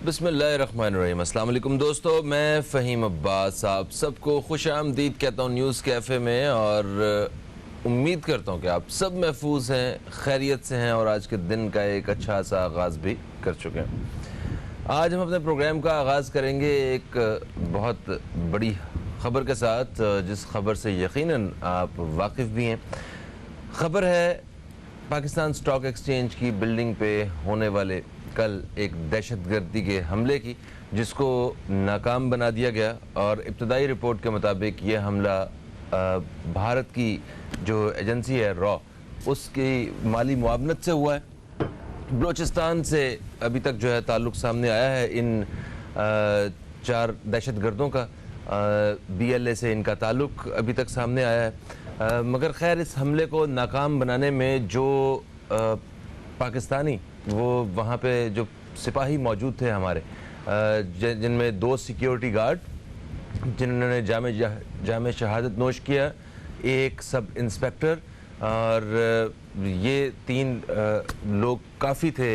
बिस्मिल्लाहिर्रहमानिर्रहीम। अस्सलाम वालेकुम दोस्तों, मैं फ़हीम अब्बास आप सबको खुश आमदीद कहता हूँ न्यूज़ कैफ़े में, और उम्मीद करता हूँ कि आप सब महफूज हैं, खैरियत से हैं और आज के दिन का एक अच्छा सा आगाज़ भी कर चुके हैं। आज हम अपने प्रोग्राम का आगाज़ करेंगे एक बहुत बड़ी ख़बर के साथ, जिस ख़बर से यकीनन आप वाकिफ़ भी हैं। ख़बर है पाकिस्तान स्टॉक एक्सचेंज की बिल्डिंग पे होने वाले कल एक दहशतगर्दी के हमले की, जिसको नाकाम बना दिया गया। और इब्तदाई रिपोर्ट के मुताबिक ये हमला भारत की जो एजेंसी है रॉ, उसकी माली मुआवनत से हुआ है। बलूचिस्तान से अभी तक जो है ताल्लुक़ सामने आया है इन चार दहशतगर्दों का। BLA से इनका ताल्लुक़ अभी तक सामने आया है। मगर खैर इस हमले को नाकाम बनाने में जो पाकिस्तानी वो वहाँ पे जो सिपाही मौजूद थे हमारे, जिनमें 2 सिक्योरिटी गार्ड जिन्होंने जामे शहादत नोश किया, एक सब इंस्पेक्टर, और ये 3 लोग काफ़ी थे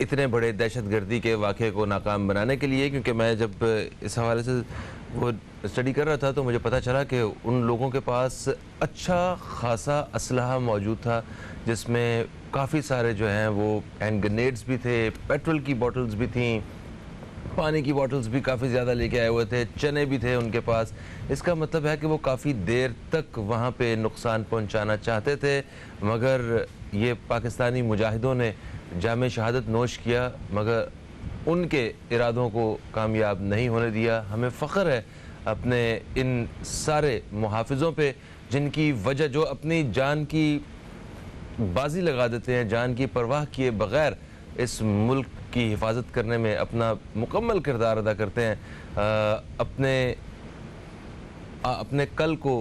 इतने बड़े दहशतगर्दी के वाक़े को नाकाम बनाने के लिए। क्योंकि मैं जब इस हवाले से वो स्टडी कर रहा था तो मुझे पता चला कि उन लोगों के पास अच्छा खासा असलहा मौजूद था, जिसमें काफ़ी सारे जो हैं वो हैंड ग्रेनेड्स भी थे, पेट्रोल की बॉटल्स भी थीं, पानी की बॉटल्स भी काफ़ी ज़्यादा लेके आए हुए थे, चने भी थे उनके पास। इसका मतलब है कि वो काफ़ी देर तक वहाँ पे नुकसान पहुँचाना चाहते थे, मगर ये पाकिस्तानी मुजाहिदों ने जामे शहादत नोश किया, मगर उनके इरादों को कामयाब नहीं होने दिया। हमें फ़ख्र है अपने इन सारे मुहाफ़िज़ों पे, जिनकी वजह जो अपनी जान की बाजी लगा देते हैं, जान की परवाह किए बग़ैर इस मुल्क की हिफाजत करने में अपना मुकम्मल किरदार अदा करते हैं। अपने कल को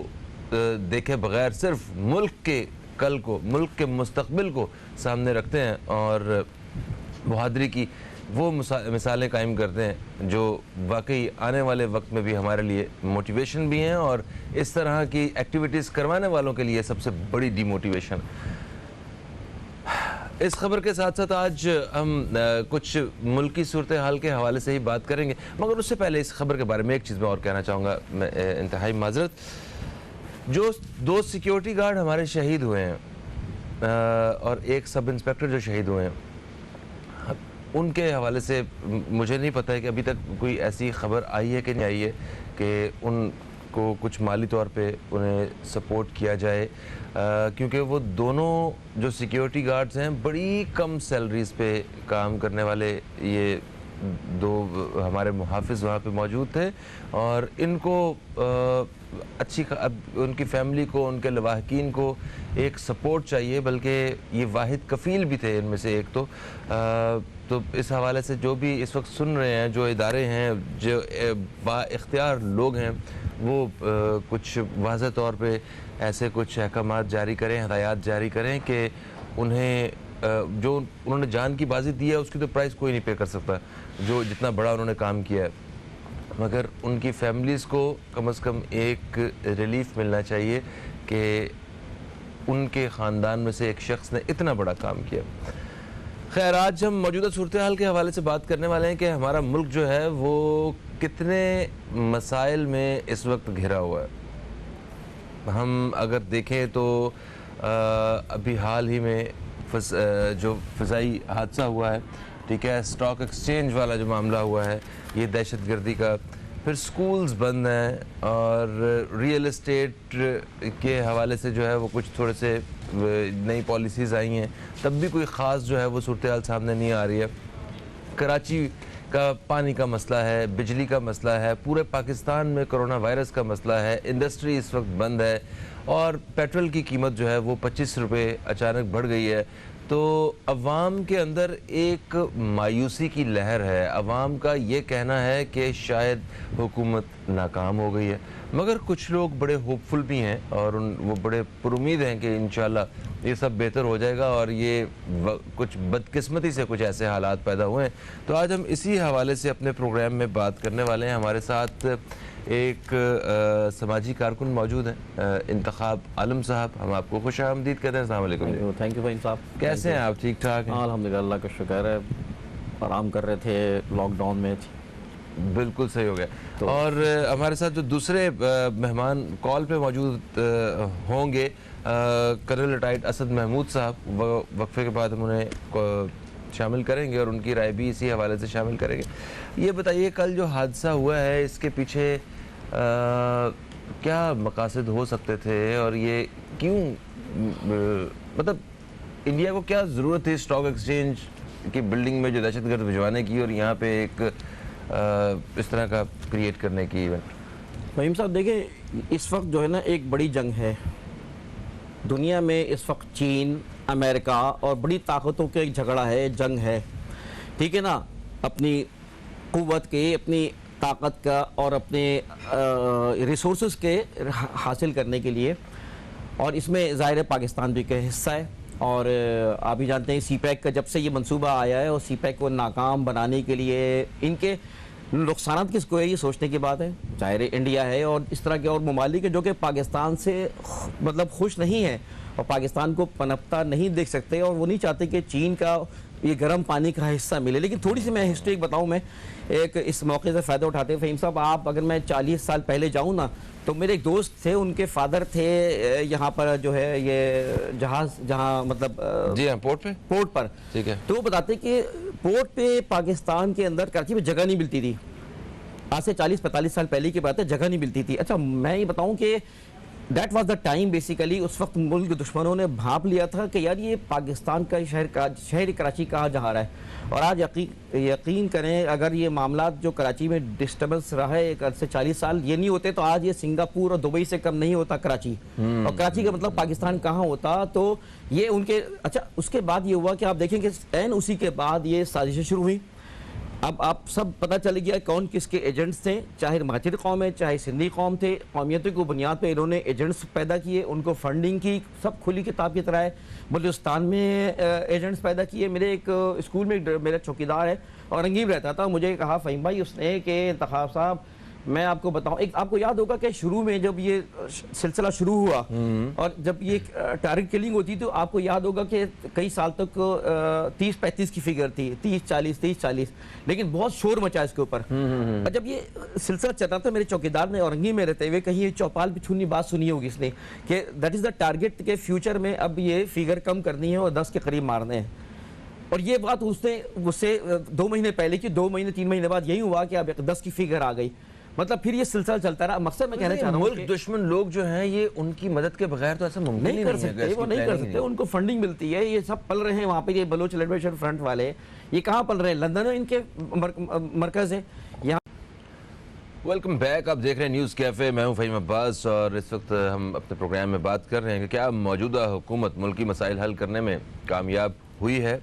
देखे बग़ैर सिर्फ मुल्क के कल को, मुल्क के मुस्तक़बिल को सामने रखते हैं, और बहादुरी की वो मिसालें कायम करते हैं जो वाकई आने वाले वक्त में भी हमारे लिए मोटिवेशन भी हैं, और इस तरह की एक्टिविटीज़ करवाने वालों के लिए सबसे बड़ी डीमोटिवेशन। इस खबर के साथ साथ आज हम कुछ मुल्की सूरत हाल के हवाले से ही बात करेंगे, मगर उससे पहले इस खबर के बारे में एक चीज़ मैं और कहना चाहूँगा, मैं इंतहाई माजरत। जो 2 सिक्योरिटी गार्ड हमारे शहीद हुए हैं, और एक सब इंस्पेक्टर जो शहीद हुए हैं, उनके हवाले से मुझे नहीं पता है कि अभी तक कोई ऐसी खबर आई है कि नहीं आई है कि उनको कुछ माली तौर पे उन्हें सपोर्ट किया जाए, क्योंकि वो दोनों जो सिक्योरिटी गार्ड्स हैं बड़ी कम सैलरीज़ पे काम करने वाले ये 2 हमारे मुहाफ़िज़ वहाँ पे मौजूद थे, और इनको उनकी फ़ैमिली को, उनके लवाहकीन को एक सपोर्ट चाहिए, बल्कि ये वाहिद कफ़ील भी थे इनमें से एक। तो इस हवाले से जो भी इस वक्त सुन रहे हैं, जो इदारे हैं, जो बाइख्तियार लोग हैं, वो कुछ वाज़ह तौर पे ऐसे कुछ अहकामात जारी करें, हदायत जारी करें कि उन्हें जो उन्होंने जान की बाजी दी है उसकी तो प्राइस कोई नहीं पे कर सकता, जो जितना बड़ा उन्होंने काम किया है, मगर उनकी फैमिलीज़ को कम से कम एक रिलीफ मिलना चाहिए कि उनके ख़ानदान में से एक शख्स ने इतना बड़ा काम किया। खैर, आज हम मौजूदा सूरत हाल के हवाले से बात करने वाले हैं कि हमारा मुल्क जो है वो कितने मसाइल में इस वक्त घिरा हुआ है। हम अगर देखें तो अभी हाल ही में जो फ़िज़ाई हादसा हुआ है, ठीक है, स्टॉक एक्सचेंज वाला जो मामला हुआ है, ये दहशतगर्दी का, फिर स्कूल्स बंद हैं, और रियल एस्टेट के हवाले से जो है वो कुछ थोड़े से नई पॉलिसीज़ आई हैं, तब भी कोई ख़ास जो है वो सूरत हाल सामने नहीं आ रही है। कराची का पानी का मसला है, बिजली का मसला है, पूरे पाकिस्तान में कोरोना वायरस का मसला है, इंडस्ट्री इस वक्त बंद है, और पेट्रोल की कीमत जो है वो 25 रुपये अचानक बढ़ गई है। तो अवाम के अंदर एक मायूसी की लहर है। अवाम का ये कहना है कि शायद हुकूमत नाकाम हो गई है, मगर कुछ लोग बड़े होपफुल भी हैं, और वो बड़े पुरुमीद हैं कि इंशाल्लाह ये सब बेहतर हो जाएगा, और ये कुछ बदकिस्मती से कुछ ऐसे हालात पैदा हुए हैं। तो आज हम इसी हवाले से अपने प्रोग्राम में बात करने वाले हैं। हमारे साथ एक समाजी कारकुन मौजूद हैं, इंतखाब आलम साहब। हम आपको खुश आमदीद कहते हैं। अस्सलाम वालेकुम। थैंक यू भाई साहब, कैसे हैं आप? ठीक ठाक हैं? अल्हम्दुलिल्लाह, अल्लाह का शुक्र है। आराम कर रहे थे लॉकडाउन में। बिल्कुल सही हो गया। और हमारे साथ जो दूसरे मेहमान कॉल पे मौजूद होंगे, कर्नल रिटायर्ड असद महमूद साहब, वक्फे के बाद हम उन्हें शामिल करेंगे और उनकी राय भी इसी हवाले से शामिल करेंगे। ये बताइए, कल जो हादसा हुआ है इसके पीछे क्या मकासद हो सकते थे और ये क्यों, मतलब इंडिया को क्या ज़रूरत थी स्टॉक एक्सचेंज की बिल्डिंग में जो दहशतगर्द भिजवाने की और यहाँ पे एक इस तरह का क्रिएट करने की इवेंट? फहीम साहब देखें, इस वक्त जो है ना एक बड़ी जंग है दुनिया में। इस वक्त चीन, अमेरिका और बड़ी ताकतों के एक झगड़ा है, जंग है, ठीक है ना, अपनी क़ुव्वत के, अपनी ताकत का और अपने रिसोर्सेज के हासिल करने के लिए। और इसमें ज़ाहिर है पाकिस्तान भी का हिस्सा है। और आप भी जानते हैं CPEC का जब से ये मंसूबा आया है और CPEC को नाकाम बनाने के लिए इनके नुकसान किसको है ये सोचने की बात है। ज़ाहिर है इंडिया है और इस तरह के और ममालिक है जो कि पाकिस्तान से मतलब खुश नहीं है और पाकिस्तान को पनपता नहीं देख सकते और वो नहीं चाहते कि चीन का ये गर्म पानी का हिस्सा मिले। लेकिन थोड़ी सी मैं हिस्ट्री बताऊं, मैं एक इस मौके से फ़ायदा उठाते हैं फ़हीम साहब, आप अगर मैं 40 साल पहले जाऊं ना तो मेरे एक दोस्त थे, उनके फादर थे यहाँ पर जो है ये जहाज़, जहाँ मतलब जी हाँ, पोर्ट पर, ठीक है। तो वो बताते कि पोर्ट पे पाकिस्तान के अंदर कराची में जगह नहीं मिलती थी। आज से 40-45 साल पहले की बात है, जगह नहीं मिलती थी। अच्छा, मैं ये बताऊं कि that was the time basically, उस वक्त मुल्क दुश्मनों ने भांप लिया था कि यार ये पाकिस्तान का शहर कराची कहाँ जा रहा है। और आज यकीन करें, अगर ये मामला जो कराची में डिस्टर्बेंस रहा है एक अर्से 40 साल, ये नहीं होते तो आज ये सिंगापुर और दुबई से कम नहीं होता कराची। और कराची का मतलब पाकिस्तान कहाँ होता। तो ये उनके, अच्छा उसके बाद ये हुआ कि आप देखें कि एन उसी के बाद ये साजिशें शुरू हुई। अब आप सब पता चल गया कौन किसके एजेंट्स थे, चाहे माजिद कौम है चाहे सिंधी कौम थे, कौमियतों की बुनियाद पे इन्होंने एजेंट्स पैदा किए, उनको फंडिंग की, सब खुली किताब की तरह है। बलूचिस्तान में एजेंट्स पैदा किए। मेरे एक स्कूल में मेरा चौकीदार है औरंगजेब रहता था, मुझे कहा फ़हीम भाई उसने कि इंतखाब साहब मैं आपको बताऊं, एक आपको याद होगा कि शुरू में जब ये सिलसिला शुरू हुआ और जब ये टारगेट किलिंग होती तो आपको याद होगा कि कई साल तक 30-35 की फिगर थी, 30-40, लेकिन बहुत शोर मचा इसके ऊपर। और जब ये सिलसिला चल रहा था, मेरे चौकीदार ने औरंगी में रहते हुए कहीं चौपाल पे छूनी बात सुनी होगी इसने कि दैट इज़ द टारगेट के फ्यूचर में अब ये फिगर कम करनी है और 10 के करीब मारने हैं। और ये बात उससे 2 महीने पहले की, 2 महीने 3 महीने बाद यही हुआ कि अब 10 की फिगर आ गई। मतलब फिर ये सिलसिला चलता रहा। मकसद मैं कहना चाह रहा हूं, मुल्क दुश्मन लोग जो हैं ये उनकी मदद के बगैर तो ऐसा मुमकिन नहीं कर सकते, वो नहीं कर सकते। उनको फंडिंग मिलती है, ये सब पल रहे हैं वहाँ पे। ये बलोच लिबरेशन फ्रंट वाले ये कहाँ पल रहे हैं? लंदन में इनके मरकज है यहाँ। वेलकम बैक, आप देख रहे हैं न्यूज़ कैफ़े, मैं हूं फ़हीम अब्बास और इस वक्त हम अपने प्रोग्राम में बात कर रहे हैं कि क्या मौजूदा हुकूमत मुल्की मसाइल हल करने में कामयाब हुई है।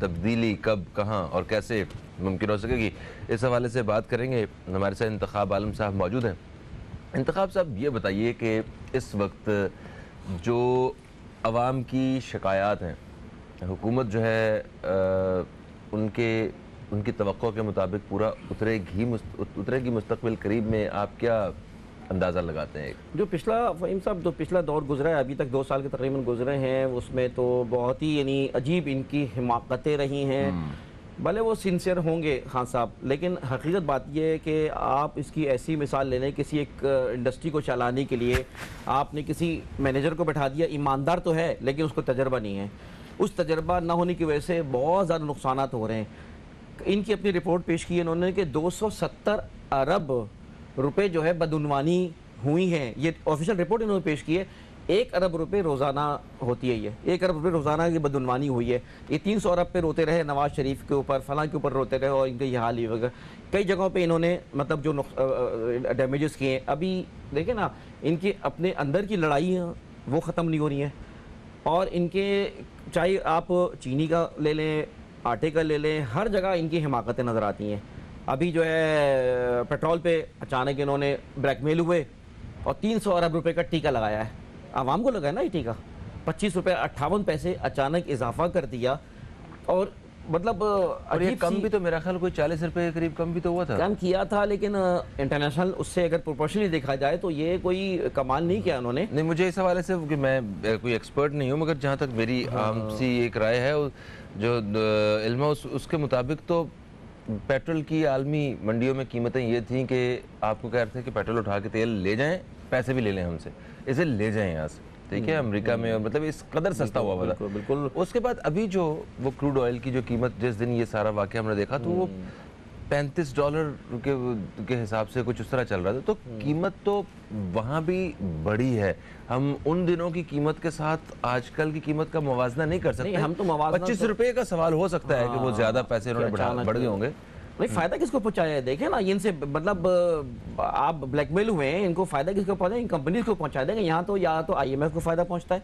तब्दीली कब, कहाँ और कैसे मुमकिन हो सकेगी, इस हवाले से बात करेंगे। हमारे साथ इंतखाब आलम साहब मौजूद हैं। इंतखाब साहब, ये बताइए कि इस वक्त जो अवाम की शिकायत हैं, हुकूमत जो है उनकी तवक्को के मुताबिक पूरा उतरेगी मुस्तकबिल करीब में, आप क्या अंदाज़ा लगाते हैं? जो पिछला फ़हीम साहब जो पिछला दौर गुजरा है, अभी तक 2 साल के तकरीबन गुजरे हैं, उसमें तो बहुत ही यानी अजीब इनकी हिमाकतें रही हैं। भले वो सिंसियर होंगे खान साहब, लेकिन हकीकत बात यह है कि आप इसकी ऐसी मिसाल ले लें, किसी एक इंडस्ट्री को चलाने के लिए आपने किसी मैनेजर को बैठा दिया, ईमानदार तो है लेकिन उसको तजर्बा नहीं है। उस तजर्बा ना होने की वजह से बहुत ज़्यादा नुकसान हो रहे हैं। इनकी अपनी रिपोर्ट पेश की है इन्होंने कि 270 अरब रुपए जो है बदउनवानी हुई हैं। ये ऑफिशियल रिपोर्ट इन्होंने पेश की है। 1 अरब रुपए रोज़ाना होती है, ये 1 अरब रुपए रोज़ाना की बदउनवानी हुई है। ये 300 अरब पे रोते रहे नवाज शरीफ के ऊपर, फलां के ऊपर रोते रहे और इनके ये हाल ही वगैरह कई जगहों पे इन्होंने मतलब जो डैमेजेस किए हैं। अभी देखें ना, इनके अपने अंदर की लड़ाई वो ख़त्म नहीं हो रही हैं। और इनके चाहे आप चीनी का ले लें, आटे का ले लें, हर जगह इनकी हिमाकतें नज़र आती हैं। अभी जो है पेट्रोल पे अचानक इन्होंने ब्लैकमेल हुए और 300 अरब रुपए का टीका लगाया है। आवाम को लगाया ना ये टीका, 25 रुपये 58 पैसे अचानक इजाफा कर दिया। और मतलब और ये अजीब कम सी भी तो मेरा ख्याल कोई 40 रुपए के करीब कम भी तो हुआ था। कम किया था, लेकिन इंटरनेशनल उससे अगर प्रोपोर्शनली देखा जाए तो ये कोई कमाल नहीं किया उन्होंने। नहीं, मुझे इस हवाले से कि मैं कोई एक्सपर्ट नहीं हूँ, मगर जहाँ तक मेरी आम सी एक राय है, जो इल्म है उसके मुताबिक तो पेट्रोल की आलमी मंडियों में कीमतें ये थी कि आपको कह रहे थे कि पेट्रोल उठा के तेल ले जाएं, पैसे भी ले लें हमसे, इसे ले जाएं यहाँ से, ठीक है, अमेरिका में, मतलब इस कदर सस्ता हुआ था। बिल्कुल बिल्कुल। उसके बाद अभी जो वो क्रूड ऑयल की जो कीमत जिस दिन ये सारा वाकया हमने देखा तो वो $35 के हिसाब से कुछ उस तरह चल रहा था, तो कीमत तो वहाँ भी बड़ी है। हम उन दिनों की कीमत के साथ आजकल की कीमत का मुवाजना नहीं कर सकते। नहीं, हम तो मुवाजना 25 रुपए का सवाल हो सकता है कि वो ज्यादा पैसे उन्होंने बढ़ गए होंगे। नहीं, फायदा किसको पहुंचाया है? देखें ना, इनसे मतलब आप ब्लैकमेल हुए हैं, इनको फायदा किसको पहुंचा? इन कंपनीज को पहुंचा देंगे। यहाँ तो या तो IMF को फायदा पहुंचता है,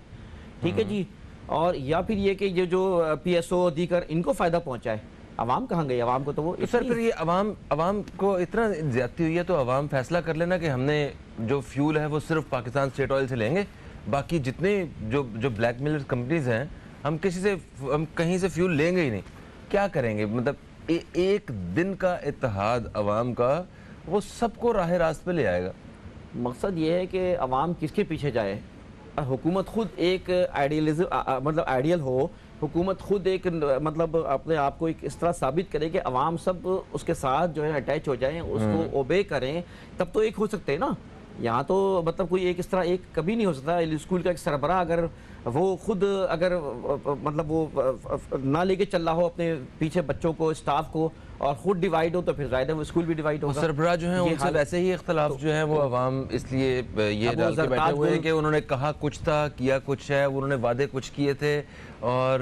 ठीक है जी, और या फिर ये कि ये जो PSO दीकर इनको फायदा पहुंचा है। अवाम कहाँ गई? अवाम को तो वो सर फिर ये अवाम को इतना ज्यादती हुई है, तो अवाम फैसला कर लेना कि हमने जो फ्यूल है वो सिर्फ पाकिस्तान स्टेट ऑयल से लेंगे, बाकी जितने जो ब्लैकमेलर कंपनीज हैं हम कहीं से फ्यूल लेंगे ही नहीं। क्या करेंगे? मतलब एक दिन का इत्तेहाद अवाम का वो सबको राह रास्त पे ले आएगा। मकसद ये है कि अवाम किसके पीछे जाए? हुकूमत खुद एक आइडियलिज्म मतलब आइडियल हो, हुकूमत खुद एक मतलब अपने आप को एक इस तरह साबित करे कि अवाम सब उसके साथ जो है अटैच हो जाएं, उसको ओबे करें, तब तो एक हो सकते हैं ना। यहाँ तो मतलब कोई एक इस तरह एक कभी नहीं हो सकता। स्कूल का एक सरबराह अगर वो खुद अगर मतलब वो ना लेके चल रहा हो अपने पीछे बच्चों को, स्टाफ को, और खुद डिवाइड हो, तो फिर जाहिर है वो स्कूल भी डिवाइड होगा। सरबराह जो है उनसे वैसे ही इख्तलाफ जो है वो अवाम इसलिए ये डाल के बैठे हुए हैं कि उन्होंने कहा कुछ था, किया कुछ है, उन्होंने वादे कुछ किए थे और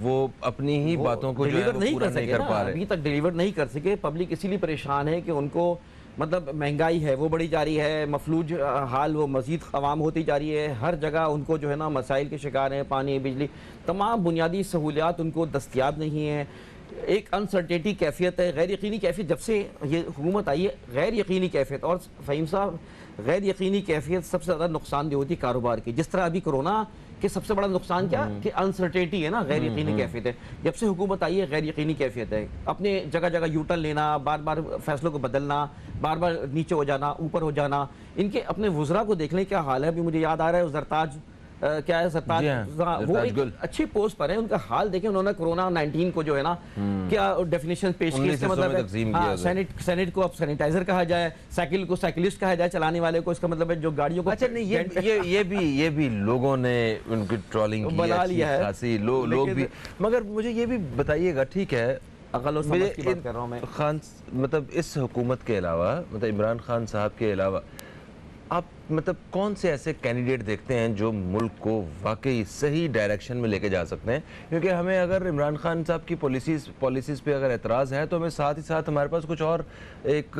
वो अपनी ही बातों को जो है वो पूरा नहीं कर पा रहे, अभी तक डिलीवर नहीं कर सके। पब्लिक इसीलिए परेशान है कि उनको मतलब महंगाई है वो बढ़ी जा रही है, मफलूज हाल वो मज़ीद अवाम होती जा रही है, हर जगह उनको जो है ना मसाइल के शिकार हैं, पानी, बिजली, तमाम बुनियादी सहूलियात उनको दस्तयाब नहीं है। एक अनसर्टेनिटी कैफियत है, गैर यकीनी कैफियत। जब से ये हुकूमत आई है, गैर यकीनी कैफियत, और फ़हीम साहब गैर यकीनी कैफियत सबसे ज़्यादा नुकसानदेह होती है कारोबार की। जिस तरह अभी कोरोना के सबसे बड़ा नुकसान क्या कि अनसर्टेनिटी है ना, गैर यकीनी कैफियत है। जब से हुकूमत आई है, गैर यकीनी कैफियत है। अपने जगह जगह यूटर्न लेना, बार बार फैसलों को बदलना, बार बार नीचे हो जाना, ऊपर हो जाना। इनके अपने वुज़रा को देख लें क्या हाल है। अभी मुझे याद आ रहा है जरताज क्या है, सरताज, वो एक अच्छी पोस्ट पर है, उनका हाल देखें। उन्होंने कोरोना 19 को जो है ना क्या डेफिनेशन पेश की, इसका मतलब है सेनेट को अब सैनिटाइजर कहा जाए, साइकिल को साइकिलिस्ट कहा जाए, चलाने वाले को, इसका मतलब है जो गाड़ियों को। अच्छा नहीं, ये भी लोगों ने उनकी ट्रोलिंग की बना लिया है खासी लोग भी। मगर मुझे ये भी बताइएगा, ठीक है, अकल और समझ की बात कर रहा हूं मैं, खान मतलब इस हुकूमत के अलावा, मतलब इमरान खान साहब के अलावा आप मतलब कौन से ऐसे कैंडिडेट देखते हैं जो मुल्क को वाकई सही डायरेक्शन में लेके जा सकते हैं? क्योंकि हमें अगर इमरान खान साहब की पॉलिसीज़ पे अगर एतराज़ है तो हमें साथ ही साथ हमारे पास कुछ और एक।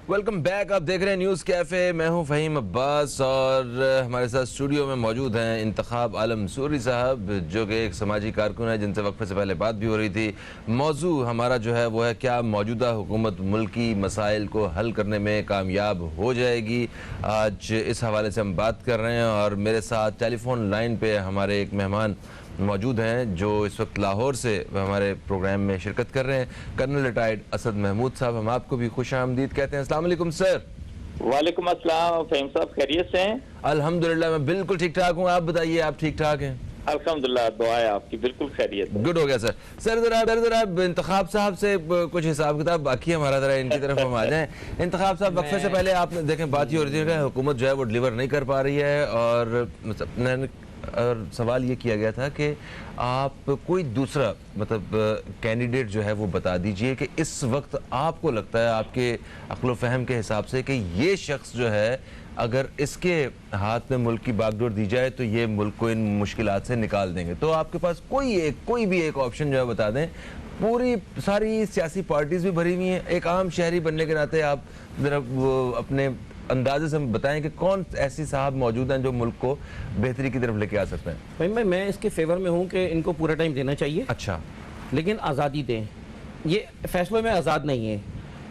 वेलकम बैक, आप देख रहे हैं न्यूज़ कैफ़े, मैं हूं फ़हीम अब्बास और हमारे साथ स्टूडियो में मौजूद हैं इंतखाब आलम सूरी साहब, जो कि एक समाजी कारकुन है जिनसे वक्फे से पहले बात भी हो रही थी। मौजू हमारा जो है वो है क्या मौजूदा हुकूमत मुल्की मसाइल को हल करने में कामयाब हो जाएगी। आज इस हवाले से हम बात कर रहे हैं और मेरे साथ टेलीफोन लाइन पर हमारे एक मेहमान मौजूद हैं जो इस वक्त लाहौर से हमारे प्रोग्राम में शिरकत कर रहे हैं, कर्नल रिटायर्ड असद महमूद साहब। हम आपको भी खुश आमदीद कहते हैं। अस्सलाम वालेकुम सर। वालेकुम अस्सलाम, फ़हीम साहब खैरियत से हैं? अल्हम्दुलिल्लाह मैं बिल्कुल ठीक ठाक हूँ, आप बताइए आप ठीक ठाक हैं? अल्हम्दुलिल्लाह, दुआ है आपकी, बिल्कुल खैरियत। गुड हो गया सर। सर जरा इंतखाब साहब से कुछ हिसाब किताब बाकी हमारा, जरा इनकी तरफ हम आ जाएं। इंतखाब साहब, वक्फे से पहले आपने देखें बात ही हो रही थी कि हुकूमत जो है वो डिलीवर नहीं कर पा रही है, और सवाल ये किया गया था कि आप कोई दूसरा मतलब कैंडिडेट जो है वो बता दीजिए कि इस वक्त आपको लगता है आपके अक्ल फहम के हिसाब से कि ये शख्स जो है अगर इसके हाथ में मुल्क की बागडोर दी जाए तो ये मुल्क को इन मुश्किलात से निकाल देंगे। तो आपके पास कोई भी एक ऑप्शन जो है बता दें। पूरी सारी सियासी पार्टीज भी भरी हुई हैं, एक आम शहरी बनने के नाते आप जरा वो अपने अंदाजे से बताएं कि कौन ऐसी साहब मौजूद हैं जो मुल्क को बेहतरी की तरफ लेके आ सकते हैं। भाई मैं इसके फेवर में हूँ कि इनको पूरा टाइम देना चाहिए। अच्छा, लेकिन आज़ादी दें। ये फैसलों में आज़ाद नहीं है,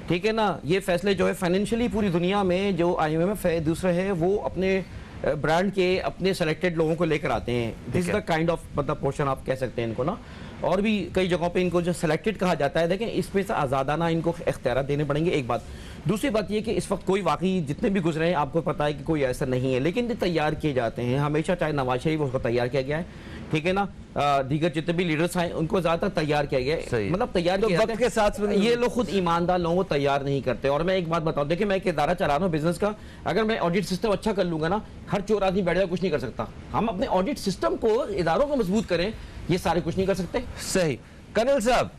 ठीक है ना। ये फैसले जो है फाइनेंशियली पूरी दुनिया में जो IMF है, दूसरे है, वो अपने ब्रांड के अपने सेलेक्टेड लोगों को लेकर आते हैं। This is the kind of मतलब पोर्शन आप कह सकते हैं इनको ना। और भी कई जगहों पे इनको जो सेलेक्टेड कहा जाता है, देखें इसमें से आज़ादाना इनको इख्तियार देने पड़ेंगे, एक बात। दूसरी बात ये कि इस वक्त कोई वाकई जितने भी गुजरे हैं आपको पता है कि कोई ऐसा नहीं है, लेकिन तैयार किए जाते हैं हमेशा, चाहे नवाज शरीफ उसको तैयार किया गया है, ठीक है ना, दीगर जितने भी लीडर्स आए उनको ज्यादातर तैयार किया गया है, मतलब तैयार किया वक्त के साथ ये लोग खुद ईमानदार लोगों को तैयार नहीं करते। और मैं एक बात बताऊं, देखिए मैं एक इदारा चला रहा हूँ बिजनेस का, अगर मैं ऑडिट सिस्टम अच्छा कर लूंगा ना, हर चोर आदमी बैठ कुछ नहीं कर सकता। हम अपने ऑडिट सिस्टम को, इदारों को मजबूत करें, ये सारे कुछ नहीं कर सकते। सही। कर्नल साहब,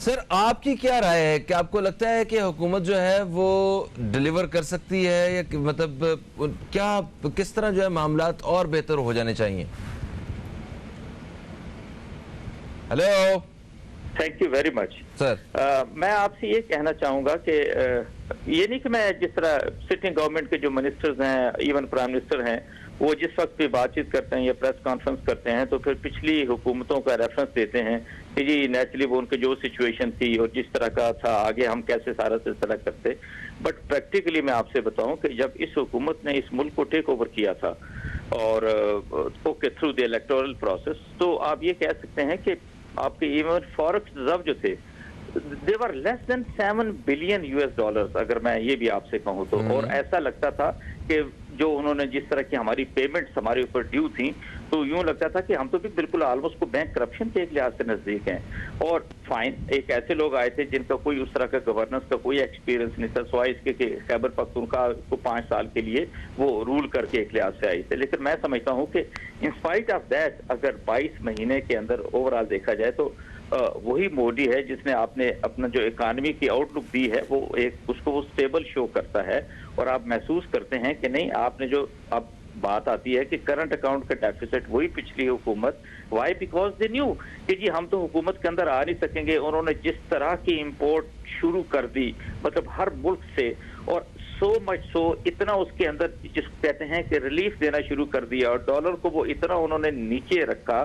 सर आपकी क्या राय है कि आपको लगता है कि हुकूमत जो है वो डिलीवर कर सकती है, या मतलब क्या किस तरह जो है मामलात और बेहतर हो जाने चाहिए? Hello, thank you very much sir. मैं आपसे ये कहना चाहूंगा कि ये नहीं कि मैं जिस तरह सिटिंग गवर्नमेंट के जो मिनिस्टर्स हैं, इवन प्राइम मिनिस्टर हैं, वो जिस वक्त भी बातचीत करते हैं या प्रेस कॉन्फ्रेंस करते हैं तो फिर पिछली हुकूमतों का रेफरेंस देते हैं कि जी नेचुरली वो उनकी जो सिचुएशन थी और जिस तरह का था, आगे हम कैसे सारा सिलसिला करते। बट प्रैक्टिकली मैं आपसे बताऊं कि जब इस हुकूमत ने इस मुल्क को टेक ओवर किया था और okay through the electoral process, तो आप ये कह सकते हैं कि आपके इवन फॉरेक्स रिजर्व जो थे they were less than 7 billion US dollars, अगर मैं ये भी आपसे कहूँ तो। और ऐसा लगता था कि जो उन्होंने जिस तरह की हमारी पेमेंट्स हमारे ऊपर ड्यू थी, तो यूं लगता था कि हम तो भी बिल्कुल ऑलमोस्ट को बैंक करप्शन के एक लिहाज से नजदीक हैं। और फाइन, एक ऐसे लोग आए थे जिनका कोई उस तरह का गवर्नेंस का कोई एक्सपीरियंस नहीं था, सिवाय इसके कि खैबर पख्तूनख्वा को 5 साल के लिए वो रूल करके एक लिहाज से आए थे। लेकिन मैं समझता हूँ कि इंस्पाइट ऑफ दैट, अगर 22 महीने के अंदर ओवरऑल देखा जाए तो वही मोदी है जिसने आपने अपना जो इकानमी की आउटलुक दी है वो एक उसको वो स्टेबल शो करता है। और आप महसूस करते हैं कि नहीं, आपने जो अब बात आती है कि करंट अकाउंट का डेफिसिट वही पिछली हुकूमत, वाई बिकॉज दे न्यू कि जी हम तो हुकूमत के अंदर आ नहीं सकेंगे। उन्होंने जिस तरह की इंपोर्ट शुरू कर दी, मतलब हर मुल्क से, और सो मच सो इतना उसके अंदर जिसको कहते हैं कि रिलीफ देना शुरू कर दिया, और डॉलर को वो इतना उन्होंने नीचे रखा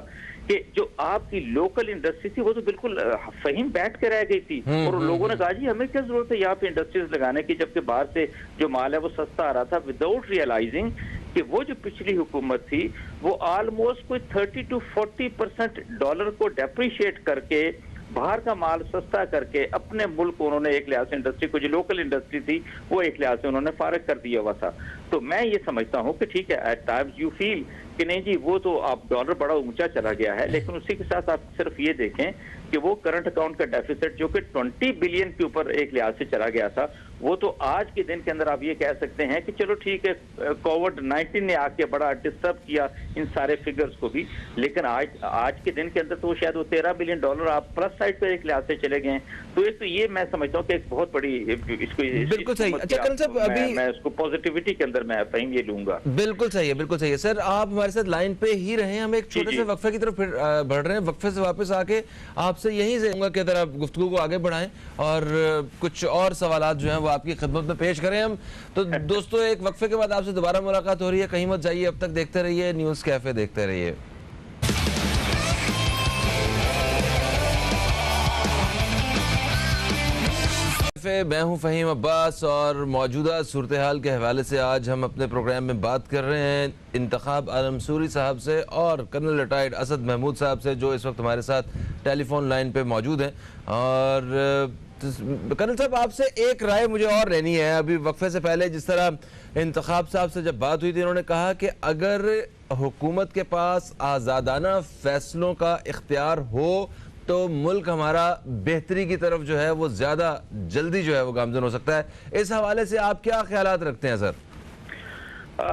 कि जो आपकी लोकल इंडस्ट्री थी वो तो बिल्कुल फहीम बैठ के रह गई थी। और लोगों ने कहा जी हमें क्या जरूरत है यहाँ पे इंडस्ट्रीज लगाने की, जबकि बाहर से जो माल है वो सस्ता आ रहा था, विदाउट रियलाइजिंग कि वो जो पिछली हुकूमत थी वो ऑलमोस्ट कोई 30 to 40% डॉलर को डेप्रिशिएट करके, बाहर का माल सस्ता करके अपने मुल्क को उन्होंने एक लिहाज से इंडस्ट्री को, जो लोकल इंडस्ट्री थी वो एक लिहाज से उन्होंने फारग कर दिया हुआ था। तो मैं ये समझता हूँ कि ठीक है, एट टाइम्स यू फील कि नहीं जी वो तो आप डॉलर बड़ा ऊंचा चला गया है, लेकिन उसी के साथ आप सिर्फ ये देखें कि वो करंट अकाउंट का डेफिसिट जो कि 20 बिलियन के ऊपर एक लिहाज से चला गया था, वो तो आज के दिन के अंदर आप ये कह सकते हैं कि चलो ठीक है, कोविड-19 ने आके बड़ा डिस्टर्ब किया इन सारे फिगर्स को भी, लेकिन आज के दिन के अंदर तो शायद वो 13 बिलियन डॉलर आप प्लस साइड पे एक लिहाज से चले गए। तो एक तो ये मैं समझता हूँ कि एक बहुत बड़ी इसको बिल्कुल सही। अच्छा कर्नल साहब, अभी मैं उसको पॉजिटिविटी के अंदर मैं फहीम ये लूंगा। बिल्कुल सही है, बिल्कुल सही है सर। आप हमारे साथ लाइन पे ही रहे, हम एक छोटे से वक्फे की तरफ बढ़ रहे हैं। वक्फे से वापस आके आपसे यही से कि अगर आप गुफ्तगू को आगे बढ़ाएं और कुछ और सवालात जो हैं वो आपकी खिदमत में पेश करें हम। तो दोस्तों एक वक्फे के बाद आपसे दोबारा मुलाकात हो रही है, कहीं मत जाइए, अब तक देखते रहिए न्यूज़ कैफे, देखते रहिए। मैं हूं फहीम अब्बास और मौजूदा सूरत हाल के हवाले से आज हम अपने प्रोग्राम में बात कर रहे हैं इंतखाब आलम सूरी साहब से और कर्नल रिटायर्ड असद महमूद साहब से, जो इस वक्त हमारे साथ टेलीफोन लाइन पे मौजूद हैं। और कर्नल साहब आपसे एक राय मुझे और लेनी है। अभी वक्फे से पहले जिस तरह इंतखाब साहब से जब बात हुई थी, उन्होंने कहा कि अगर हुकूमत के पास आज़ादाना फैसलों का इख्तियार हो तो मुल्क हमारा बेहतरी की तरफ जो है वो ज़्यादा जल्दी जो है वो गामजन हो सकता है। इस हवाले से आप क्या ख्यालात रखते हैं सर?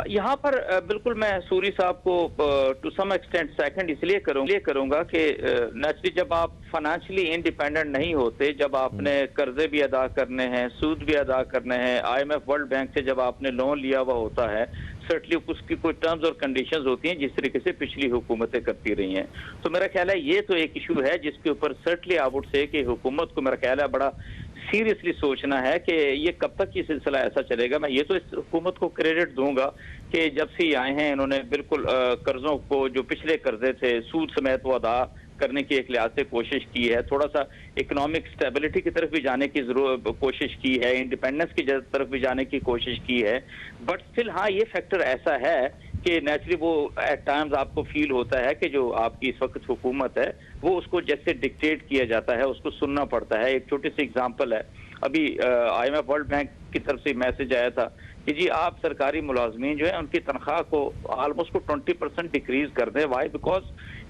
यहाँ पर बिल्कुल मैं सूरी साहब को टू सम एक्सटेंट सेकंड इसलिए करूंगा कि नेचुरली जब आप फाइनेंशियली इंडिपेंडेंट नहीं होते, जब आपने कर्जे भी अदा करने हैं, सूद भी अदा करने हैं, IMF वर्ल्ड बैंक से जब आपने लोन लिया हुआ होता है, सर्टली उसकी कोई टर्म्स और कंडीशंस होती हैं जिस तरीके से पिछली हुकूमतें करती रही हैं। तो मेरा ख्याल है ये तो एक इशू है जिसके ऊपर सर्टली आई वुड से कि हुकूमत को मेरा ख्याल है बड़ा सीरियसली सोचना है कि ये कब तक ये सिलसिला ऐसा चलेगा। मैं ये तो इस हुकूमत को क्रेडिट दूंगा कि जब से आए हैं इन्होंने बिल्कुल कर्जों को, जो पिछले कर्जे थे सूद समेत वो अदा करने की एक लिहाज से कोशिश की है, थोड़ा सा इकोनॉमिक स्टेबिलिटी की तरफ भी जाने की कोशिश की है, इंडिपेंडेंस की तरफ भी जाने की कोशिश की है। बट स्टिल हाँ, ये फैक्टर ऐसा है कि नेचुरली वो एट टाइम्स आपको फील होता है कि जो आपकी इस वक्त हुकूमत है वो उसको जैसे डिक्टेट किया जाता है उसको सुनना पड़ता है। एक छोटी सी एग्जांपल है, अभी IMF वर्ल्ड बैंक की तरफ से मैसेज आया था कि जी आप सरकारी मुलाजमीन जो है उनकी तनख्वाह को ऑलमोस्ट को 20% डिक्रीज कर दें। वाई? बिकॉज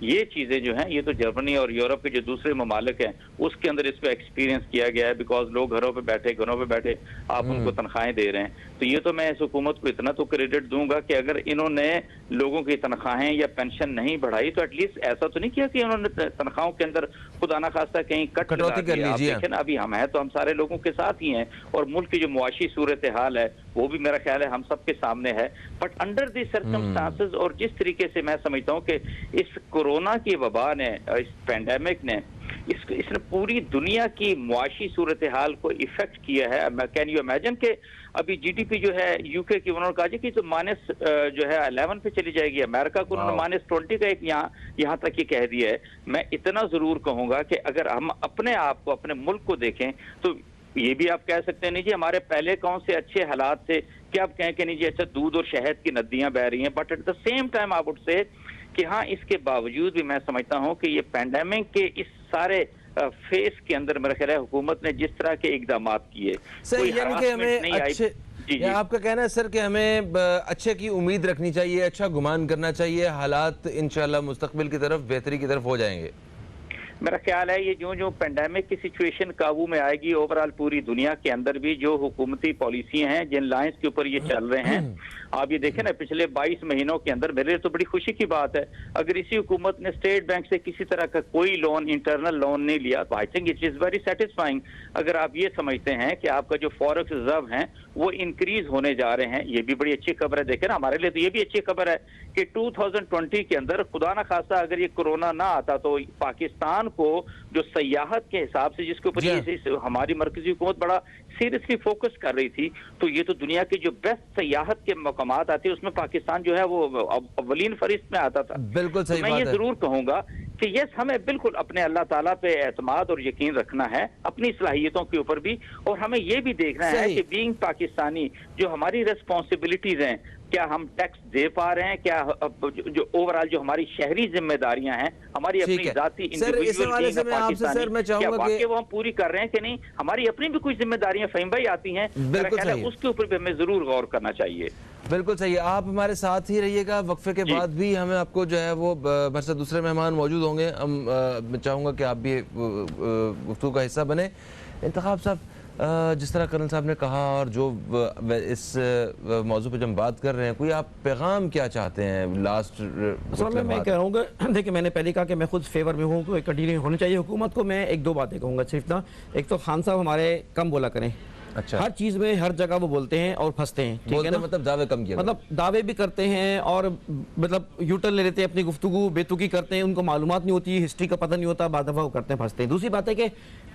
ये चीज़ें जो हैं ये तो जर्मनी और यूरोप के जो दूसरे ममालिक हैं उसके अंदर इसको एक्सपीरियंस किया गया है, बिकॉज लोग घरों पे बैठे आप उनको तनख्वाहें दे रहे हैं। तो ये तो मैं इस हुकूमत को इतना तो क्रेडिट दूंगा कि अगर इन्होंने लोगों की तनख्वाहें या पेंशन नहीं बढ़ाई तो एटलीस्ट ऐसा तो नहीं किया कि इन्होंने तनख्वाहों के अंदर खुदा ना खास्ता कहीं कटौती कर लीजिए। आप देखें ना, अभी हम हैं तो हम सारे लोगों के साथ ही हैं और मुल्क की जो मुआशी सूरत हाल है वो भी मेरा ख्याल है हम सबके सामने है। बट अंडर दी सर्कमस्टांसेस और जिस तरीके से मैं समझता हूँ कि इस कोरोना की वबा ने, इस पैंडेमिक ने इसने पूरी दुनिया की मुआशी सूरत हाल को इफेक्ट किया है। कैन यू इमेजिन कि अभी GDP जो है UK की उन्होंने कहा कि तो माइनस जो है 11 पे चली जाएगी। अमेरिका को उन्होंने -20 का एक यहाँ तक ही कह दिया है। मैं इतना जरूर कहूंगा कि अगर हम अपने आप को, अपने मुल्क को देखें तो ये भी आप कह सकते हैं नहीं जी हमारे पहले कौन से अच्छे हालात थे, क्या आप कहें कि नहीं जी अच्छा दूध और शहद की नदियां बह रही हैं। But at the same time I would say कि हाँ इसके बावजूद भी मैं समझता हूँ कि ये पैंडेमिक के इस सारे फेस के अंदर मेरा ख्याल है हुकूमत ने जिस तरह के इकदाम किए, सर यानी कि हमें अच्छे, या आपका कहना है सर कि हमें अच्छे की उम्मीद रखनी चाहिए, अच्छा गुमान करना चाहिए, हालात इंशाल्लाह मुस्तकबिल की तरफ बेहतरी की तरफ हो जाएंगे। मेरा ख्याल है ये जो पेंडेमिक की सिचुएशन काबू में आएगी ओवरऑल पूरी दुनिया के अंदर भी जो हुकूमती पॉलिसियां हैं जिन लाइंस के ऊपर ये चल रहे हैं, आप ये देखें ना पिछले 22 महीनों के अंदर, मेरे लिए तो बड़ी खुशी की बात है अगर इसी हुकूमत ने स्टेट बैंक से किसी तरह का कोई लोन, इंटरनल लोन नहीं लिया तो I think it is very satisfying. अगर आप ये समझते हैं कि आपका जो फॉरेक्स रिजर्व हैं वो इंक्रीज होने जा रहे हैं, ये भी बड़ी अच्छी खबर है। देखें ना हमारे लिए तो ये भी अच्छी खबर है कि 2020 के अंदर खुदा ना खासा अगर ये कोरोना ना आता तो पाकिस्तान को जो सयाहत के हिसाब से जिसके ऊपर हमारी मरकजी हुकूमत बड़ा सीरियसली फोकस कर रही थी, तो ये तो दुनिया की जो बेस्ट सयाहत के मकामात आते हैं उसमें पाकिस्तान जो है वो अव्वलीन फरिश्त में आता था। बिल्कुल सही मैं बात ये है। जरूर कहूंगा कि यस हमें बिल्कुल अपने अल्लाह ताला पे एतमाद और यकीन रखना है अपनी सलाहियतों के ऊपर भी, और हमें ये भी देखना है कि बीइंग पाकिस्तानी जो हमारी रिस्पॉन्सिबिलिटीज हैं, क्या हम टैक्स दे पा रहे हैं, क्या जो ओवरऑल जो हमारी शहरी जिम्मेदारियां हैं, हमारी अपनी जाती इंडिविजुअल पाकिस्तानी वो हम पूरी कर रहे हैं कि नहीं, हमारी अपनी भी कुछ जिम्मेदारियां फहीम भाई आती हैं, उसके ऊपर भी हमें जरूर गौर करना चाहिए। बिल्कुल सही, आप हमारे साथ ही रहिएगा। वक्फे के बाद भी हमें आपको जो है वो हमारे साथ दूसरे मेहमान मौजूद होंगे, मैं चाहूँगा कि आप भी गुफ्तगू का हिस्सा बने। इंतखाब साहब, जिस तरह कर्नल साहब ने कहा और जो इस मौजू पे जब हम बात कर रहे हैं, कोई आप पैगाम क्या चाहते हैं लास्ट? मैं कहूँगा, देखिए मैंने पहले कहा कि मैं खुद फेवर में हूँ कि कंटिन्यू होनी चाहिए हुकूमत को। मैं एक दो बातें कहूँगा सिर्फ ना, एक तो खान साहब हमारे कम बोला करें। अच्छा, हर चीज में हर जगह वो बोलते हैं और फंसते हैं, ठीक है ना? मतलब दावे कम किया, मतलब दावे भी करते हैं और मतलब यूटर्न ले लेते हैं, अपनी गुफ्तगू बेतुकी करते हैं, उनको मालूमात नहीं होती, हिस्ट्री का पता नहीं होता, बाद दफा वो करते हैं, फंसते हैं। दूसरी बात है कि